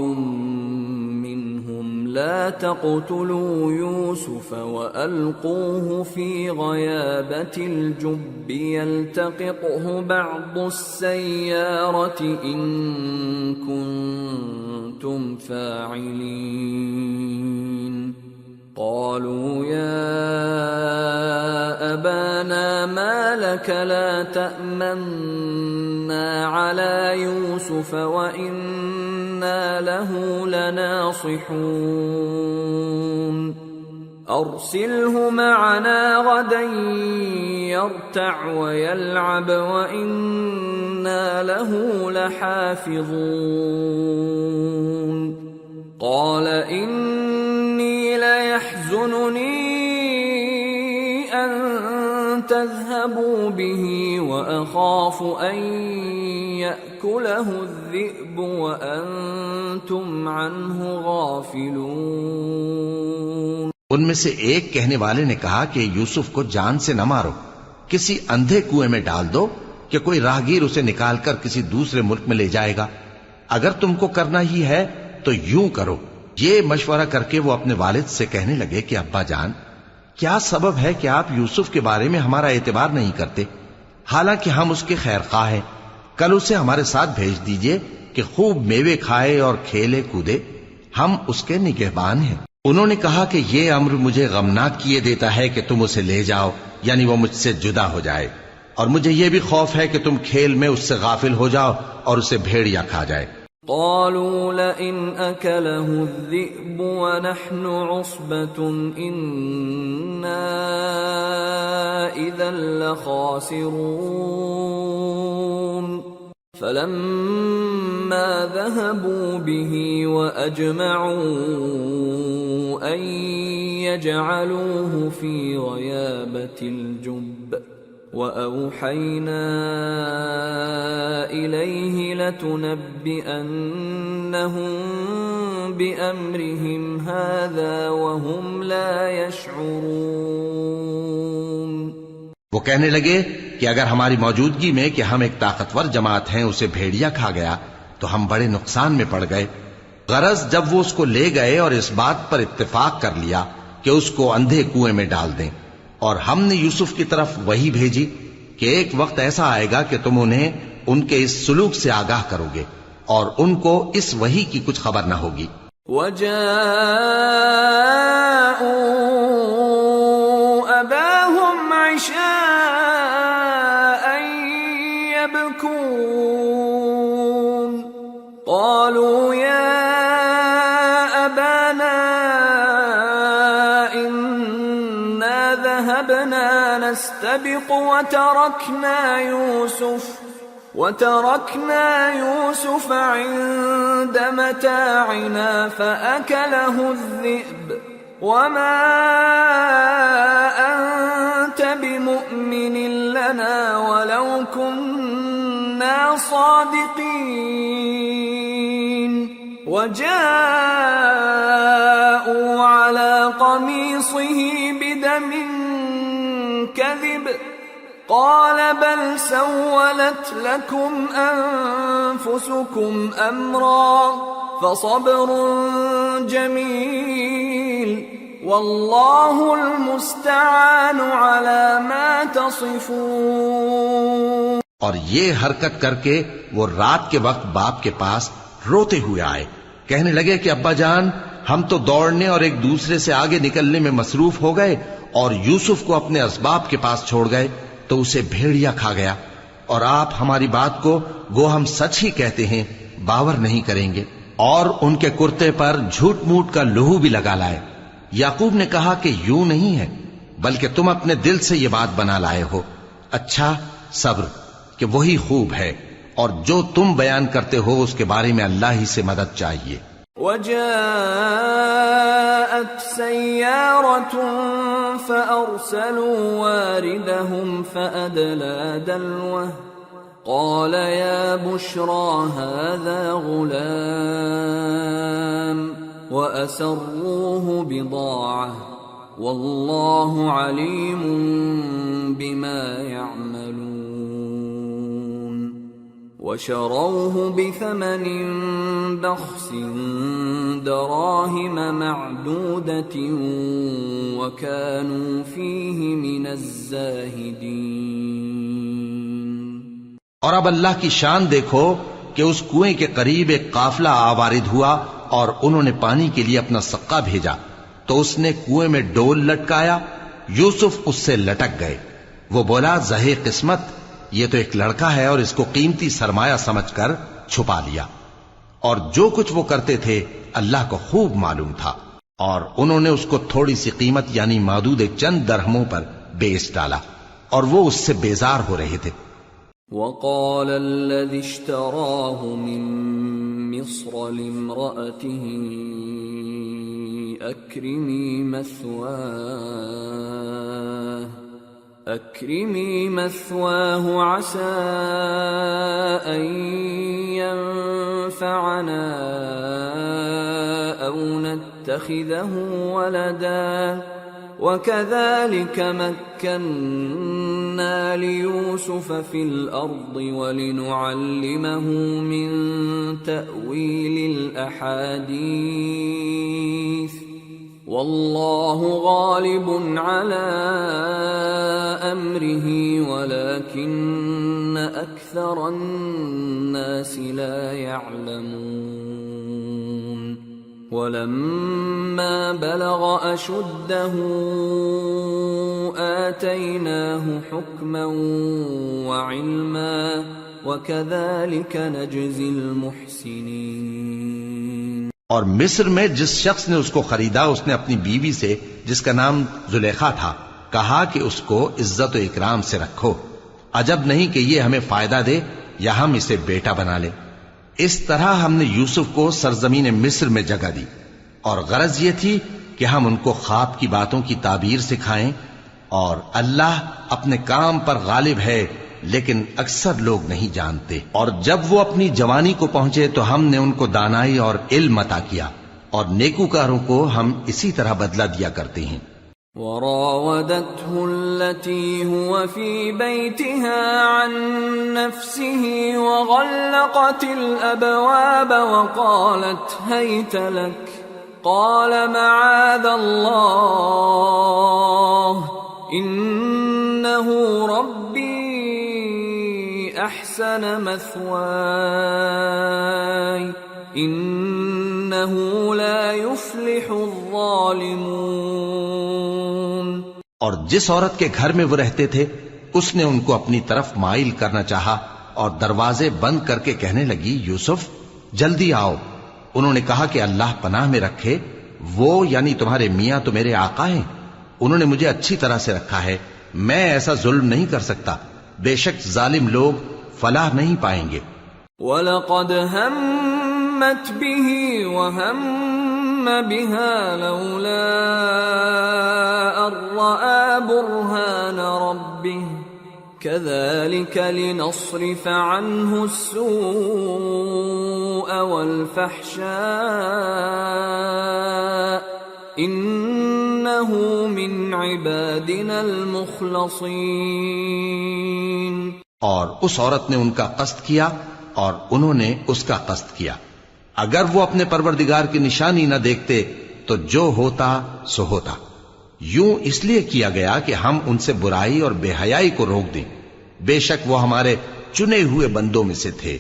منهم لا تقتلوا يوسف وألقوه في غيابة الجب يلتقطه بعض السيارة إن كنتم فاعلين. قالوا يا أبانا ما لك لا تأمنا على يوسف يوسف وإنا له لناصحون أرسله معنا غدا يرتع ويلعب وإنا له لحافظون قال إني ليحزنني أن تذهبوا به وأخاف أن يأكله الذئب وأنتم عنه غافلون۔ ان میں سے ایک کہنے والے نے کہا کہ یوسف کو جان سے نہ مارو، کسی اندھے کنویں میں ڈال دو کہ کوئی راہگیر اسے نکال کر کسی دوسرے ملک میں لے جائے گا۔ اگر تم کو کرنا ہی ہے تو یوں کرو۔ یہ مشورہ کر کے وہ اپنے والد سے کہنے لگے کہ ابا جان، کیا سبب ہے کہ آپ یوسف کے بارے میں ہمارا اعتبار نہیں کرتے؟ حالانکہ ہم اس کے خیر خواہ ہیں۔ کل اسے ہمارے ساتھ بھیج دیجئے کہ خوب میوے کھائے اور کھیلے کودے، ہم اس کے نگہبان ہیں۔ انہوں نے کہا کہ یہ امر مجھے غمناک کیے دیتا ہے کہ تم اسے لے جاؤ، یعنی وہ مجھ سے جدا ہو جائے، اور مجھے یہ بھی خوف ہے کہ تم کھیل میں اس سے غافل ہو جاؤ اور اسے بھیڑیا کھا جائے۔ قالوا لئن أكله الذئب ونحن عصبة إنا إذا لخاسرون فلما ذهبوا به وأجمعوا أن يجعلوه في غيابة الجب وأوحينا إليه لتنبئنهم بأمرهم هذا وهم لا يشعرون۔ وہ کہنے لگے کہ اگر ہماری موجودگی میں کہ ہم ایک طاقتور جماعت ہیں اسے بھیڑیا کھا گیا تو ہم بڑے نقصان میں پڑ گئے۔ غرض جب وہ اس کو لے گئے اور اس بات پر اتفاق کر لیا کہ اس کو اندھے کنویں میں ڈال دیں، اور ہم نے یوسف کی طرف وحی بھیجی کہ ایک وقت ایسا آئے گا کہ تم انہیں ان کے اس سلوک سے آگاہ کرو گے اور ان کو اس وحی کی کچھ خبر نہ ہوگی۔ وَجَاءُوا أَبَاهُمْ عِشَاءً يَبْكُونَ قَالُوا يَا أَبَانَا ذهبنا نستبق وتركنا يوسف عند متاعنا فأكله الذئب وما أنت بمؤمن لنا ولو كنا صادقين وجاءوا على قميصه بدم كذب قال بل سولت لكم أنفسكم أمرا فصبر جميل والله المستعان على ما تصفون۔ اور یہ حرکت کر کے وہ رات کے وقت باپ کے پاس روتے ہوئے آئے، کہنے لگے کہ ابا جان، ہم تو دوڑنے اور ایک دوسرے سے آگے نکلنے میں مصروف ہو گئے اور یوسف کو اپنے اسباب کے پاس چھوڑ گئے تو اسے بھیڑیا کھا گیا، اور آپ ہماری بات کو گو ہم سچ ہی کہتے ہیں باور نہیں کریں گے۔ اور ان کے کرتے پر جھوٹ موٹ کا لہو بھی لگا لائے۔ یعقوب نے کہا کہ یوں نہیں ہے، بلکہ تم اپنے دل سے یہ بات بنا لائے ہو۔ اچھا صبر، کہ وہی خوب ہے، اور جو تم بیان کرتے ہو اس کے بارے میں اللہ ہی سے مدد چاہیے۔ وجاءت سيارة فأرسلوا واردهم فأدلى دلوه قال يا بشرى هذا غلام وأسروه بضاعة والله عليم بما يعملون وشروه بثمن بخس دراهم معدودة وكانوا فيه من الزاهدين۔ اور اب اللہ کی شان دیکھو کہ اس کنویں کے قریب ایک قافلہ آوارد ہوا اور انہوں نے پانی کے لیے اپنا سقا بھیجا تو اس نے کنویں میں ڈول لٹکایا، یوسف اس سے لٹک گئے۔ وہ بولا زہے قسمت، یہ تو ایک لڑکا ہے اور اس کو قیمتی سرمایہ سمجھ کر چھپا لیا، اور جو کچھ وہ کرتے تھے اللہ کو خوب معلوم تھا، اور انہوں نے اس کو تھوڑی سی قیمت یعنی معدود چند درہموں پر بیچ ڈالا، اور وہ اس سے بیزار ہو رہے تھے۔ وقال الذي اشتراه من مصر لامرأته أكرمي مثواه عسى أن ينفعنا أو نتخذه ولدا وكذلك مكنا ليوسف في الأرض ولنعلمه من تأويل الأحاديث والله غالب على أمره ولكن أكثر الناس لا يعلمون ولما بلغ أشده آتيناه حكما وعلما وكذلك نجزي المحسنين۔ اور مصر میں جس شخص نے اس کو خریدا اس نے اپنی بیوی سے جس کا نام زلیخا تھا کہا کہ اس کو عزت و اکرام سے رکھو، عجب نہیں کہ یہ ہمیں فائدہ دے یا ہم اسے بیٹا بنا لیں۔ اس طرح ہم نے یوسف کو سرزمین مصر میں جگہ دی، اور غرض یہ تھی کہ ہم ان کو خواب کی باتوں کی تعبیر سکھائیں، اور اللہ اپنے کام پر غالب ہے لیکن اکثر لوگ نہیں جانتے۔ اور جب وہ اپنی جوانی کو پہنچے تو ہم نے ان کو دانائی اور علم عطا کیا، اور نیکوکاروں کو ہم اسی طرح بدلہ دیا کرتے ہیں۔ وراودته التي هو في بيتها عن نفسه وغلقت الأبواب وقالت هيت لك قال معاذ الله إنه ربي أحسن مثواي إنه لا يفلح الظالمون۔ اور جس عورت کے گھر میں وہ رہتے تھے اس نے ان کو اپنی طرف مائل کرنا چاہا اور دروازے بند کر کے کہنے لگی یوسف جلدی آؤ۔ انہوں نے کہا کہ اللہ پناہ میں رکھے، وہ یعنی تمہارے میاں تو میرے آقا ہیں، انہوں نے مجھے اچھی طرح سے رکھا ہے، میں ایسا ظلم نہیں کر سکتا، بے شک ظالم لوگ فلاح نہیں پائیں گے۔ وَلَقَدْ هَمَّتْ بِهِ وَهَمَّ بِهَا لَوْلَا أَن رَّأَىٰ بُرْهَانَ رَبِّهِ كَذَٰلِكَ لِنَصْرِفَ عَنْهُ السُّوءَ وَالْفَحْشَاءَ إِنَّهُ مِنْ عِبَادِنَا الْمُخْلَصِينَ۔ اور اس عورت نے ان کا قصد کیا اور انہوں نے اس کا قصد کیا، اگر وہ اپنے پروردگار کی نشانی نہ دیکھتے تو جو ہوتا سو ہوتا۔ یوں اس لیے کیا گیا کہ ہم ان سے برائی اور بے حیائی کو روک دیں، بے شک وہ ہمارے چنے ہوئے بندوں میں سے تھے۔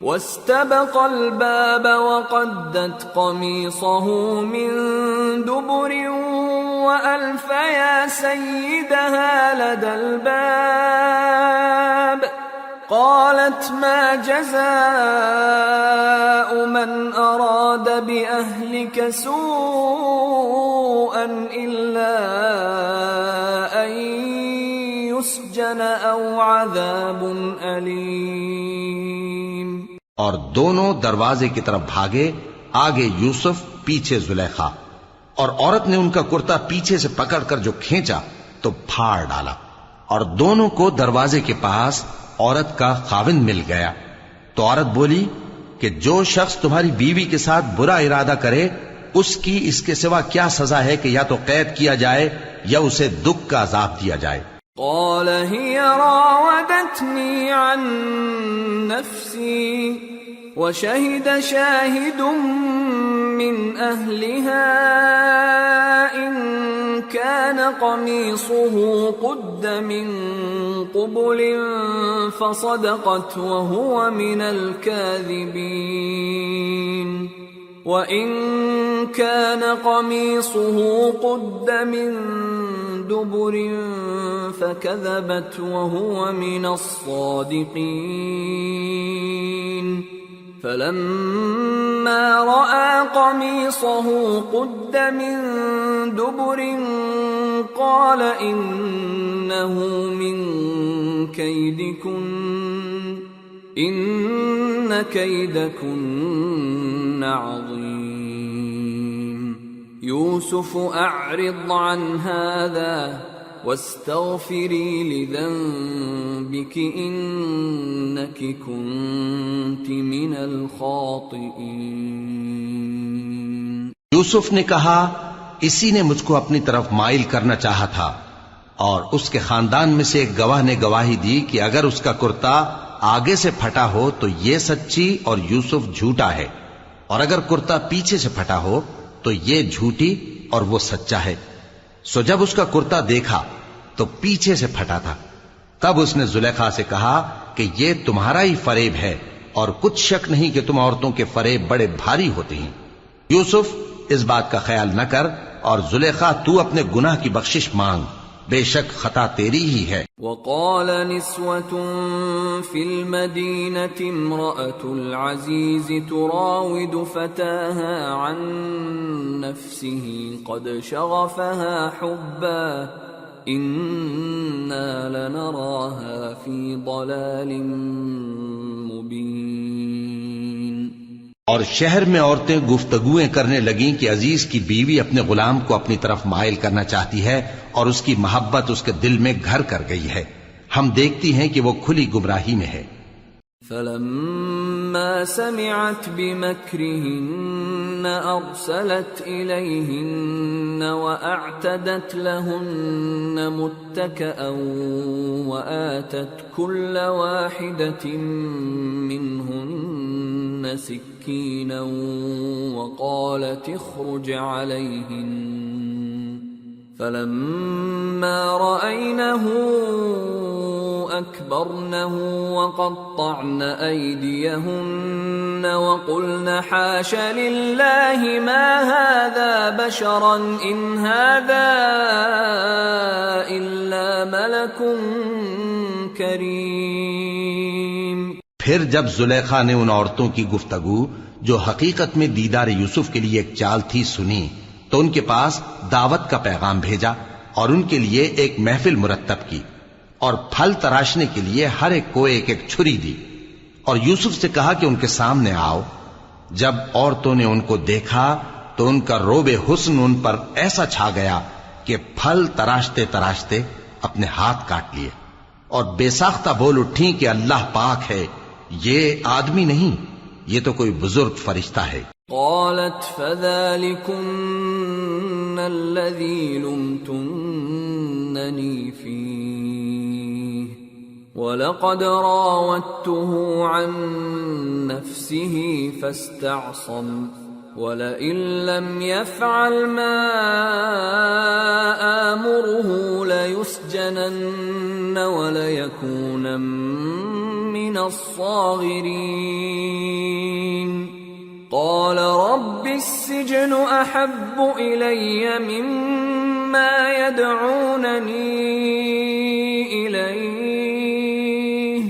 واستبق الباب وقدت قميصه من دبر وألف يا سيدها لدى الباب قالت ما جزاء من أراد بأهلك سوءا إلا أن يسجن أو عذاب أليم۔ اور دونوں دروازے کی طرف بھاگے، آگے یوسف پیچھے زلیخا، اور عورت نے ان کا کرتا پیچھے سے پکڑ کر جو کھینچا تو پھاڑ ڈالا، اور دونوں کو دروازے کے پاس عورت کا خاوند مل گیا۔ تو عورت بولی کہ جو شخص تمہاری بیوی کے ساتھ برا ارادہ کرے اس کی اس کے سوا کیا سزا ہے کہ یا تو قید کیا جائے یا اسے دکھ کا عذاب دیا جائے۔ قال هي راودتني عن نفسي وشهد شاهد من أهلها إن كان قميصه قد من قبل فصدقت وهو من الكاذبين وَإِن كَانَ قَمِيصُهُ قُدَّ مِن دُبُرٍ فَكَذَبَتْ وَهُوَ مِنَ الصَّادِقِينَ فلما رأى قميصه قد من دبر قال إنه من كيدكن إن كيدكن عظيم يوسف أعرض عن هذا واستغفري لذنبك إنك كنت من الخاطئين۔ یوسف نے کہا اسی نے مجھ کو اپنی طرف مائل کرنا چاہا تھا، اور اس کے خاندان میں سے ایک گواہ نے گواہی دی کہ اگر اس کا کرتا آگے سے پھٹا ہو تو یہ سچی اور یوسف جھوٹا ہے، اور اگر کرتا پیچھے سے پھٹا ہو تو یہ جھوٹی اور وہ سچا ہے۔ سو جب اس کا کرتا دیکھا تو پیچھے سے پھٹا تھا، تب اس نے زلیخا سے کہا کہ یہ تمہارا ہی فریب ہے، اور کچھ شک نہیں کہ تم عورتوں کے فریب بڑے بھاری ہوتے ہیں۔ یوسف اس بات کا خیال نہ کر، اور زلیخا تو اپنے گناہ کی بخشش مانگ، بے شک خطا تیری ہی ہے۔ وقال نسوة في المدينة امرأة العزيز تراود فتاها عن نفسه قد شغفها حبا إنا لنراها في ضلال مبين۔ اور شہر میں عورتیں گفتگویں کرنے لگیں کہ عزیز کی بیوی اپنے غلام کو اپنی طرف مائل کرنا چاہتی ہے، اور اس کی محبت اس کے دل میں گھر کر گئی ہے، ہم دیکھتی ہیں کہ وہ کھلی گمراہی میں ہے۔ فلما سمعت بمكرهن أرسلت إليهن وأعتدت لهن متكئا وآتت كل واحدة منهن سكينا وقالت اخرج عليهن فلما رأينه أكبرنه وقطعن أيديهن وقلن حاش لله ما هذا بشرا إن هذا إلا ملك كريم۔ پھر جب زلیخا نے ان عورتوں کی گفتگو جو حقیقت میں دیدار یوسف کے لیے ایک چال تھی سنی، تو ان کے پاس دعوت کا پیغام بھیجا اور ان کے لیے ایک محفل مرتب کی، اور پھل تراشنے کے لیے ہر ایک کو ایک ایک چھری دی، اور یوسف سے کہا کہ ان کے سامنے آؤ۔ جب عورتوں نے ان کو دیکھا تو ان کا روب حسن ان پر ایسا چھا گیا کہ پھل تراشتے تراشتے اپنے ہاتھ کاٹ لیے، اور بے ساختہ بول اٹھیں کہ اللہ پاک ہے، یہ آدمی نہیں، یہ تو کوئی بزرگ فرشتہ ہے۔ قالت فذلكن الذي لمتنني فيه ولقد راودته عن نفسه فاستعصم ولئن لم يفعل ما آمره ليسجنن وليكون من الصاغرين۔ قال رب السجن أحب إلي مما يدعونني إليه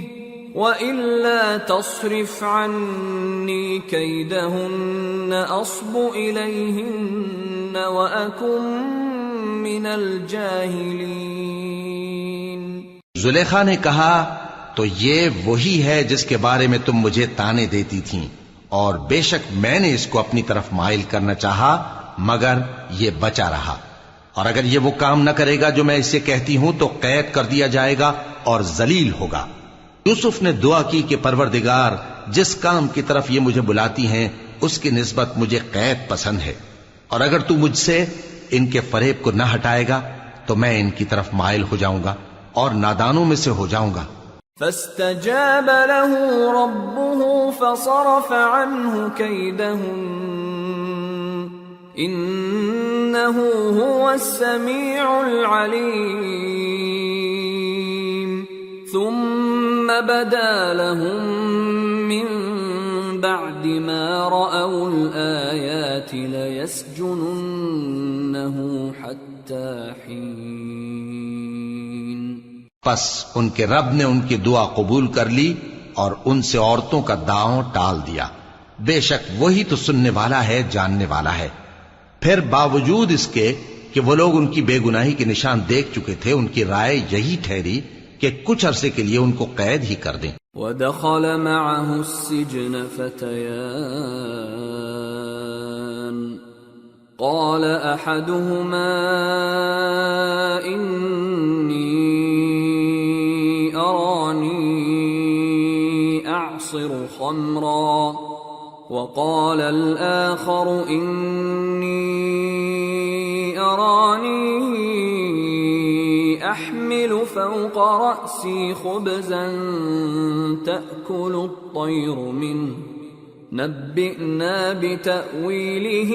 وإلا تصرف عني كيدهن أصب إليهن وأكن من الجاهلين۔ زلیخا نے کہا تو یہ وہی ہے جس کے بارے میں تم مجھے طعنے دیتی تھیں، اور بے شک میں نے اس کو اپنی طرف مائل کرنا چاہا مگر یہ بچا رہا، اور اگر یہ وہ کام نہ کرے گا جو میں اسے کہتی ہوں تو قید کر دیا جائے گا اور ذلیل ہوگا۔ یوسف نے دعا کی کہ پروردگار جس کام کی طرف یہ مجھے بلاتی ہیں اس کی نسبت مجھے قید پسند ہے، اور اگر تو مجھ سے ان کے فریب کو نہ ہٹائے گا تو میں ان کی طرف مائل ہو جاؤں گا اور نادانوں میں سے ہو جاؤں گا۔ فاستجاب له ربه فصرف عنه كيدهن إنه هو السميع العليم ثم بدا لهم من بعد ما رأوا الآيات ليسجننه حتى حين۔ پس ان کے رب نے ان کی دعا قبول کر لی اور ان سے عورتوں کا داؤں ٹال دیا۔ بے شک وہی تو سننے والا ہے، جاننے والا ہے۔ پھر باوجود اس کے کہ وہ لوگ ان کی بے گناہی کے نشان دیکھ چکے تھے، ان کی رائے یہی ٹھہری کہ کچھ عرصے کے لیے ان کو قید ہی کر دیں۔ وَدَخَلَ مَعَهُ السِّجْنَ فَتَيَانِ قَالَ أَحَدُهُمَا إِنِّي أَرَانِي أَعْصِرُ خَمْرًا وَقَالَ الْآخَرُ إِنِّي أَرَانِي أَحْمِلُ فَوْقَ رَأْسِي خُبْزًا تَأْكُلُ الطَّيْرُ مِنْهُ نَبِّئْنَا بِتَأْوِيلِهِ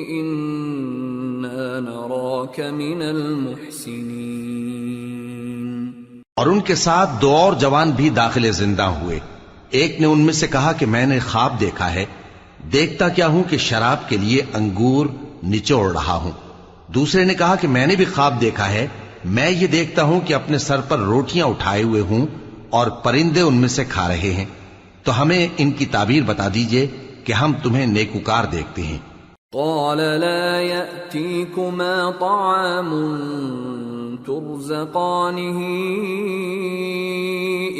إِنَّا نَرَاكَ مِنَ الْمُحْسِنِينَ۔ اور ان کے ساتھ دو اور جوان بھی داخل زندہ ہوئے۔ ایک نے ان میں سے کہا کہ میں نے خواب دیکھا ہے، دیکھتا کیا ہوں کہ شراب کے لیے انگور نچوڑ رہا ہوں۔ دوسرے نے کہا کہ میں نے بھی خواب دیکھا ہے، میں یہ دیکھتا ہوں کہ اپنے سر پر روٹیاں اٹھائے ہوئے ہوں اور پرندے ان میں سے کھا رہے ہیں، تو ہمیں ان کی تعبیر بتا دیجئے کہ ہم تمہیں نیکوکار دیکھتے ہیں۔ قال لا يأتيكما طعام ترزقانه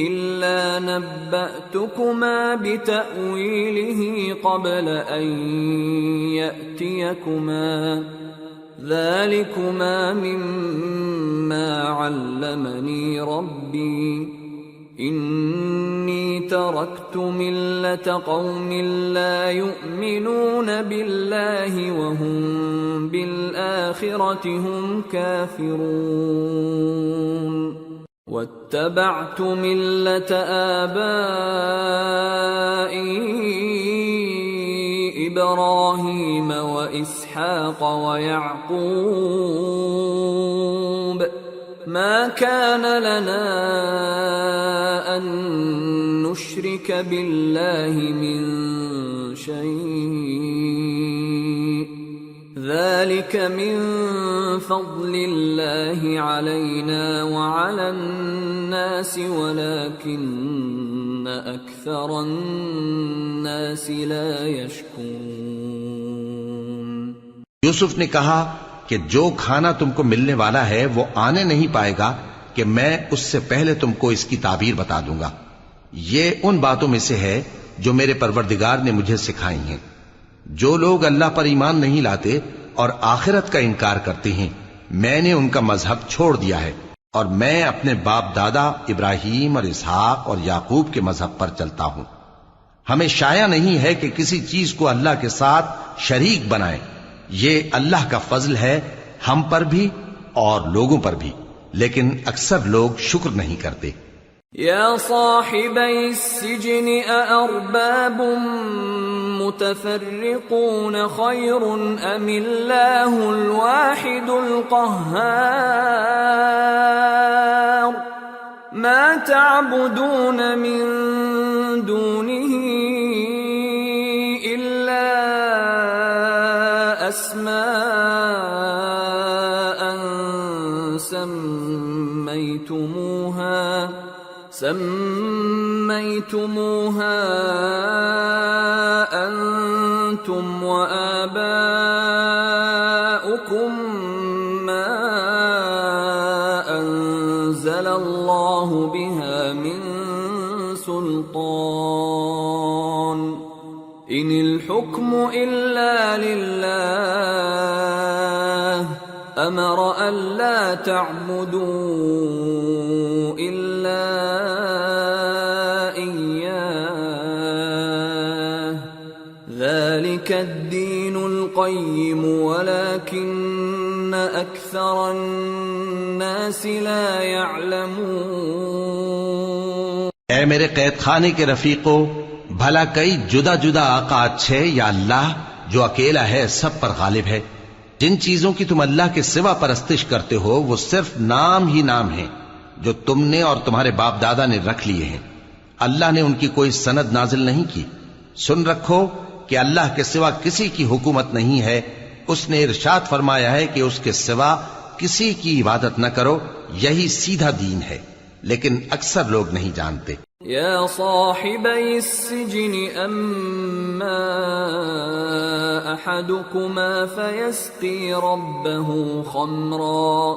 إلا نبأتكما بتأويله قبل أن يأتيكما ذلكما مما علمني ربي إني تركت ملة قوم لا يؤمنون بالله وهم بالآخرة هم كافرون واتبعت ملة آبائي إبراهيم وإسحاق ويعقوب ما كان لنا أن نشرك بالله من شيء ذلك من فضل الله علينا وعلى الناس ولكن أكثر الناس لا يشكرون۔ یوسف نے کہا کہ جو کھانا تم کو ملنے والا ہے وہ آنے نہیں پائے گا کہ میں اس سے پہلے تم کو اس کی تعبیر بتا دوں گا۔ یہ ان باتوں میں سے ہے جو میرے پروردگار نے مجھے سکھائی ہیں۔ جو لوگ اللہ پر ایمان نہیں لاتے اور آخرت کا انکار کرتے ہیں، میں نے ان کا مذہب چھوڑ دیا ہے اور میں اپنے باپ دادا ابراہیم اور اسحاق اور یعقوب کے مذہب پر چلتا ہوں۔ ہمیں شایع نہیں ہے کہ کسی چیز کو اللہ کے ساتھ شریک بنائیں۔ یہ اللہ کا فضل ہے ہم پر بھی اور لوگوں پر بھی، لیکن اکثر لوگ شکر نہیں کرتے۔ یا صاحبی السجن اارباب متفرقون خیر ام اللہ الواحد القہار ما تعبدون من دونه الا اسماء سميتموها أنتم وآباؤكم ما أنزل الله بها من سلطان إن الحكم إلا لله أمر ألا تعبدوا إلا إياه ذلك الدين القيم ولكن أكثر الناس لا يعلمون۔ اے میرے قید خانے کے رفیقو، بھلا کئی جدا جدا آقا اچھے یا اللہ جو اکیلا ہے سب پر غالب ہے؟ جن چیزوں کی تم اللہ کے سوا پرستش کرتے ہو وہ صرف نام ہی نام ہیں جو تم نے اور تمہارے باپ دادا نے رکھ لیے ہیں۔ اللہ نے ان کی کوئی سند نازل نہیں کی۔ سن رکھو کہ اللہ کے سوا کسی کی حکومت نہیں ہے۔ اس نے ارشاد فرمایا ہے کہ اس کے سوا کسی کی عبادت نہ کرو، یہی سیدھا دین ہے، لیکن اکثر لوگ نہیں جانتے۔ يا صاحبي السجن أما أحدكما فيسقي ربه خمرا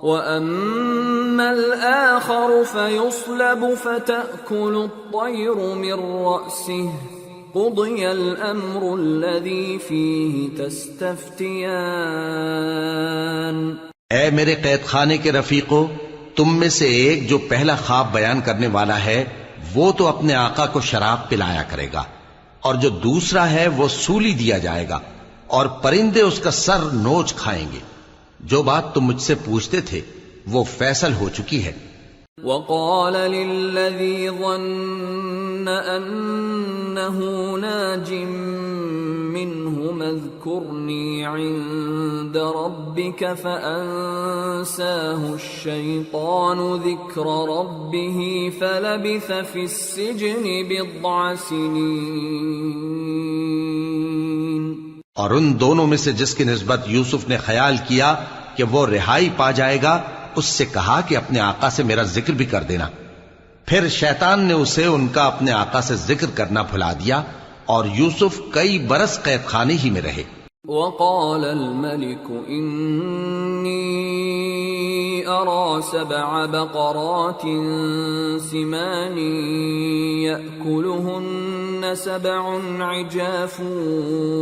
وأما الآخر فيصلب فتأكل الطير من رأسه قضي الأمر الذي فيه تستفتيان۔ اے میرے قید خانے کے رفیقو، تم میں سے ایک جو پہلا خواب بیان کرنے والا ہے وہ تو اپنے آقا کو شراب پلایا کرے گا، اور جو دوسرا ہے وہ سولی دیا جائے گا، اور پرندے اس کا سر نوچ کھائیں گے۔ جو بات تم مجھ سے پوچھتے تھے وہ فیصل ہو چکی ہے۔ وقال للذي ظن أنه ناج منهما اذكرني عند ربك فأنساه الشيطان ذكر ربه فلبث في السجن بضع سنين۔ اور ان دونوں میں سے جس کی نسبت یوسف نے خیال کیا کہ وہ رہائی پا جائے گا، اس سے کہا کہ اپنے آقا سے میرا ذکر بھی کر دینا۔ پھر شیطان نے اسے ان کا اپنے آقا سے ذکر کرنا بھلا دیا، اور یوسف کئی برس قید خانے ہی میں رہے۔ وقال الملك إني أرى 7 بقرات سمان يأكلهن 7 عجاف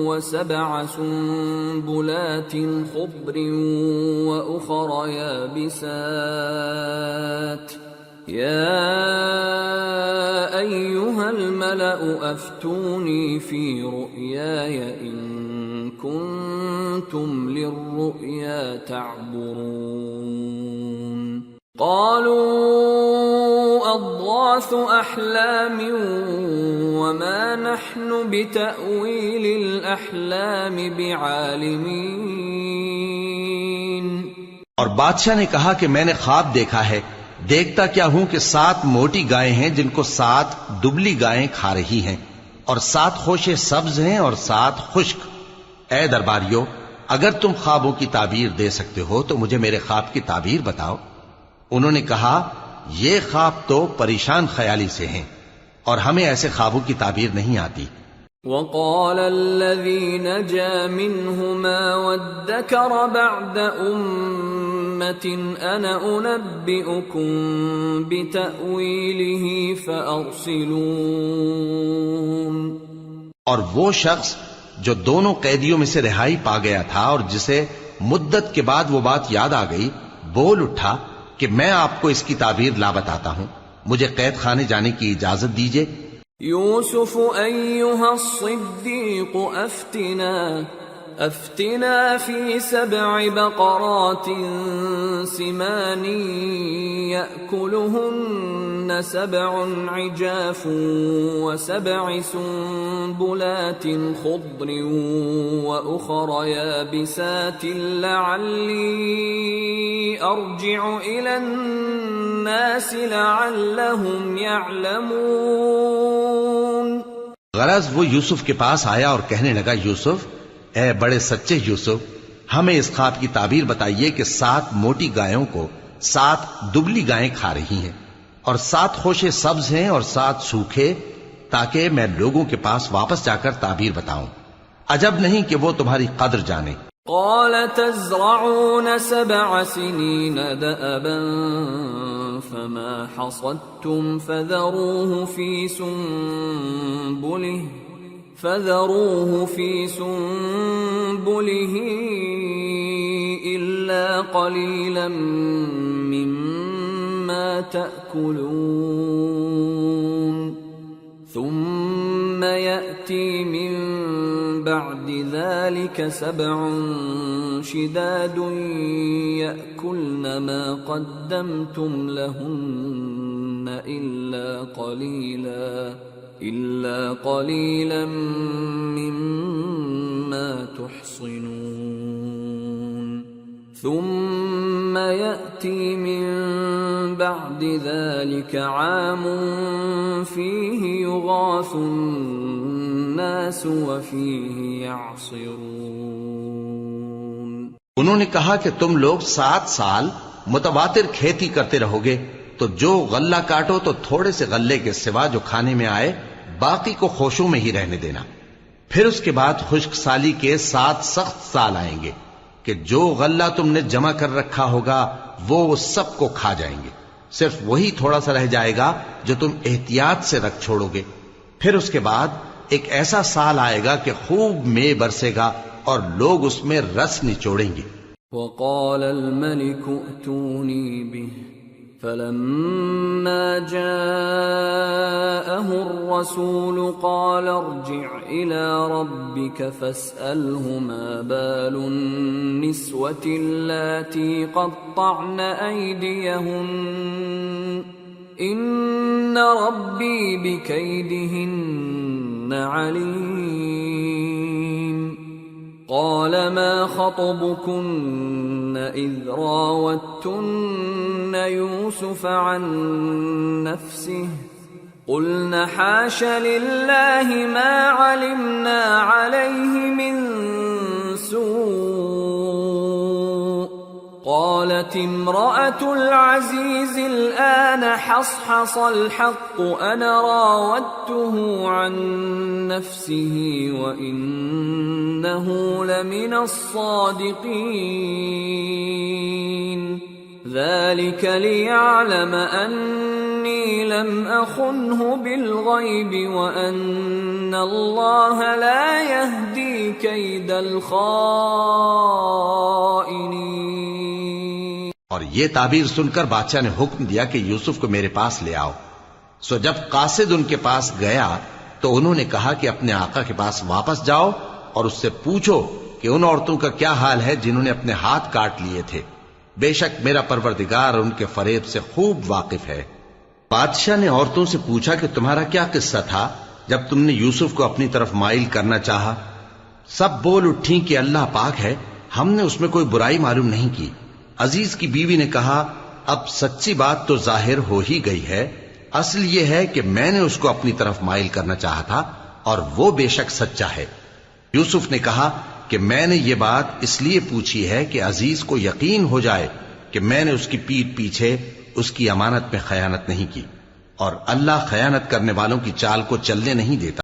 و7 سنبلات خضر وأخر يابسات يا أيها الملأ أفتوني في رؤياي إن كنتم للرؤيا تعبرون۔ قالوا أضغاث أحلام وما نحن بتأويل الأحلام بعالمين۔ اور بادشاہ نے کہا کہ میں نے خواب دیکھا ہے، دیکھتا کیا ہوں کہ 7 موٹی گائیں ہیں جن کو 7 دبلی گائیں کھا رہی ہیں، اور 7 خوشے سبز ہیں اور 7 خشک۔ اے درباریو، اگر تم خوابوں کی تعبیر دے سکتے ہو تو مجھے میرے خواب کی تعبیر بتاؤ۔ انہوں نے کہا یہ خواب تو پریشان خیالی سے ہیں، اور ہمیں ایسے خوابوں کی تعبیر نہیں آتی۔ وقال الذي نجا منهما وادكر بعد أمة أنا أنبئكم بتأويله فأرسلون۔ اور وہ شخص جو دونوں قیدیوں میں سے رہائی پا گیا تھا اور جسے مدت کے بعد وہ بات یاد آ گئی، بول اٹھا کہ میں آپ کو اس کی تعبیر لا بتاتا ہوں، مجھے قید خانے جانے کی اجازت دیجیے۔ يوسف أيها الصديق أفتنا في 7 بقرات سمان يأكلهن 7 عجاف و7 سنبلات خضر وأخر يابسات لعلي أرجع إلى الناس لعلهم يعلمون۔ غرض وہ یوسف کے پاس آیا اور کہنے لگا، یوسف، اے بڑے سچے یوسف، ہمیں اس خواب کی تعبیر بتائیے کہ 7 موٹی گایوں کو 7 دبلی گائیں کھا رہی ہیں، اور 7 خوشے سبز ہیں اور 7 سوکھے، تاکہ میں لوگوں کے پاس واپس جا کر تعبیر بتاؤں۔ عجب نہیں کہ وہ تمہاری قدر جانے۔ قال تزرعون 7 سنين دأبا فما حصدتم فذروه في سنبله إلا قليلا مما تأكلون ثم يأتي من بعد ذلك 7 شداد يأكلن ما قدمتم لهن إلا قليلا مما تحصنون ثم يأتي من بعد ذلك عام فيه يغاث الناس وفيه يعصرون۔ انہوں نے کہا کہ تم لوگ 7 سال متواتر کھیتی کرتے رہو گے، تو جو غلہ کاٹو تو تھوڑے سے غلے کے سوا جو کھانے میں آئے باقی کو خوشوں میں ہی رہنے دینا. پھر اس کے بعد خشک سالی کے 7 سخت سال آئیں گے کہ جو غلہ تم نے جمع کر رکھا ہوگا وہ سب کو کھا جائیں گے، صرف وہی تھوڑا سا رہ جائے گا جو تم احتیاط سے رکھ چھوڑو گے. پھر اس کے بعد ایک ایسا سال آئے گا کہ خوب مے برسے گا اور لوگ اس میں رس نچوڑیں گے. وقال الملك ائتوني به فلما جاءه الرسول قال ارجع إلى ربك فاسأله ما بال النسوة اللاتي قطعن أيديهن إن ربي بكيدهن عليم. قال ما خطبكن إذ راوتن يوسف عن نفسه قلن حاش لله ما علمنا عليه من سوء. قالت امرأة العزيز الآن حصحص الحق أنا راودته عن نفسه وإنه لمن الصادقين. ذلك ليعلم أني لم أخنه بالغيب وأن الله لا يهدي كيد الخائنين. اور یہ تعبیر سن کر بادشاہ نے حکم دیا کہ یوسف کو میرے پاس لے آؤ. سو جب قاصد ان کے پاس گیا تو انہوں نے کہا کہ اپنے آقا کے پاس واپس جاؤ اور اس سے پوچھو کہ ان عورتوں کا کیا حال ہے جنہوں نے اپنے ہاتھ کاٹ لیے تھے. بے شک میرا پروردگار ان کے فریب سے خوب واقف ہے. بادشاہ نے عورتوں سے پوچھا کہ تمہارا کیا قصہ تھا جب تم نے یوسف کو اپنی طرف مائل کرنا چاہا؟ سب بول اٹھیں کہ اللہ پاک ہے، ہم نے اس میں کوئی برائی معلوم نہیں کی. عزیز کی بیوی نے کہا اب سچی بات تو ظاہر ہو ہی گئی ہے. اصل یہ ہے کہ میں نے اس کو اپنی طرف مائل کرنا چاہا تھا اور وہ بے شک سچا ہے. یوسف نے کہا کہ میں نے یہ بات اس لیے پوچھی ہے کہ عزیز کو یقین ہو جائے کہ میں نے اس کی پیٹھ پیچھے اس کی امانت میں خیانت نہیں کی، اور اللہ خیانت کرنے والوں کی چال کو چلنے نہیں دیتا.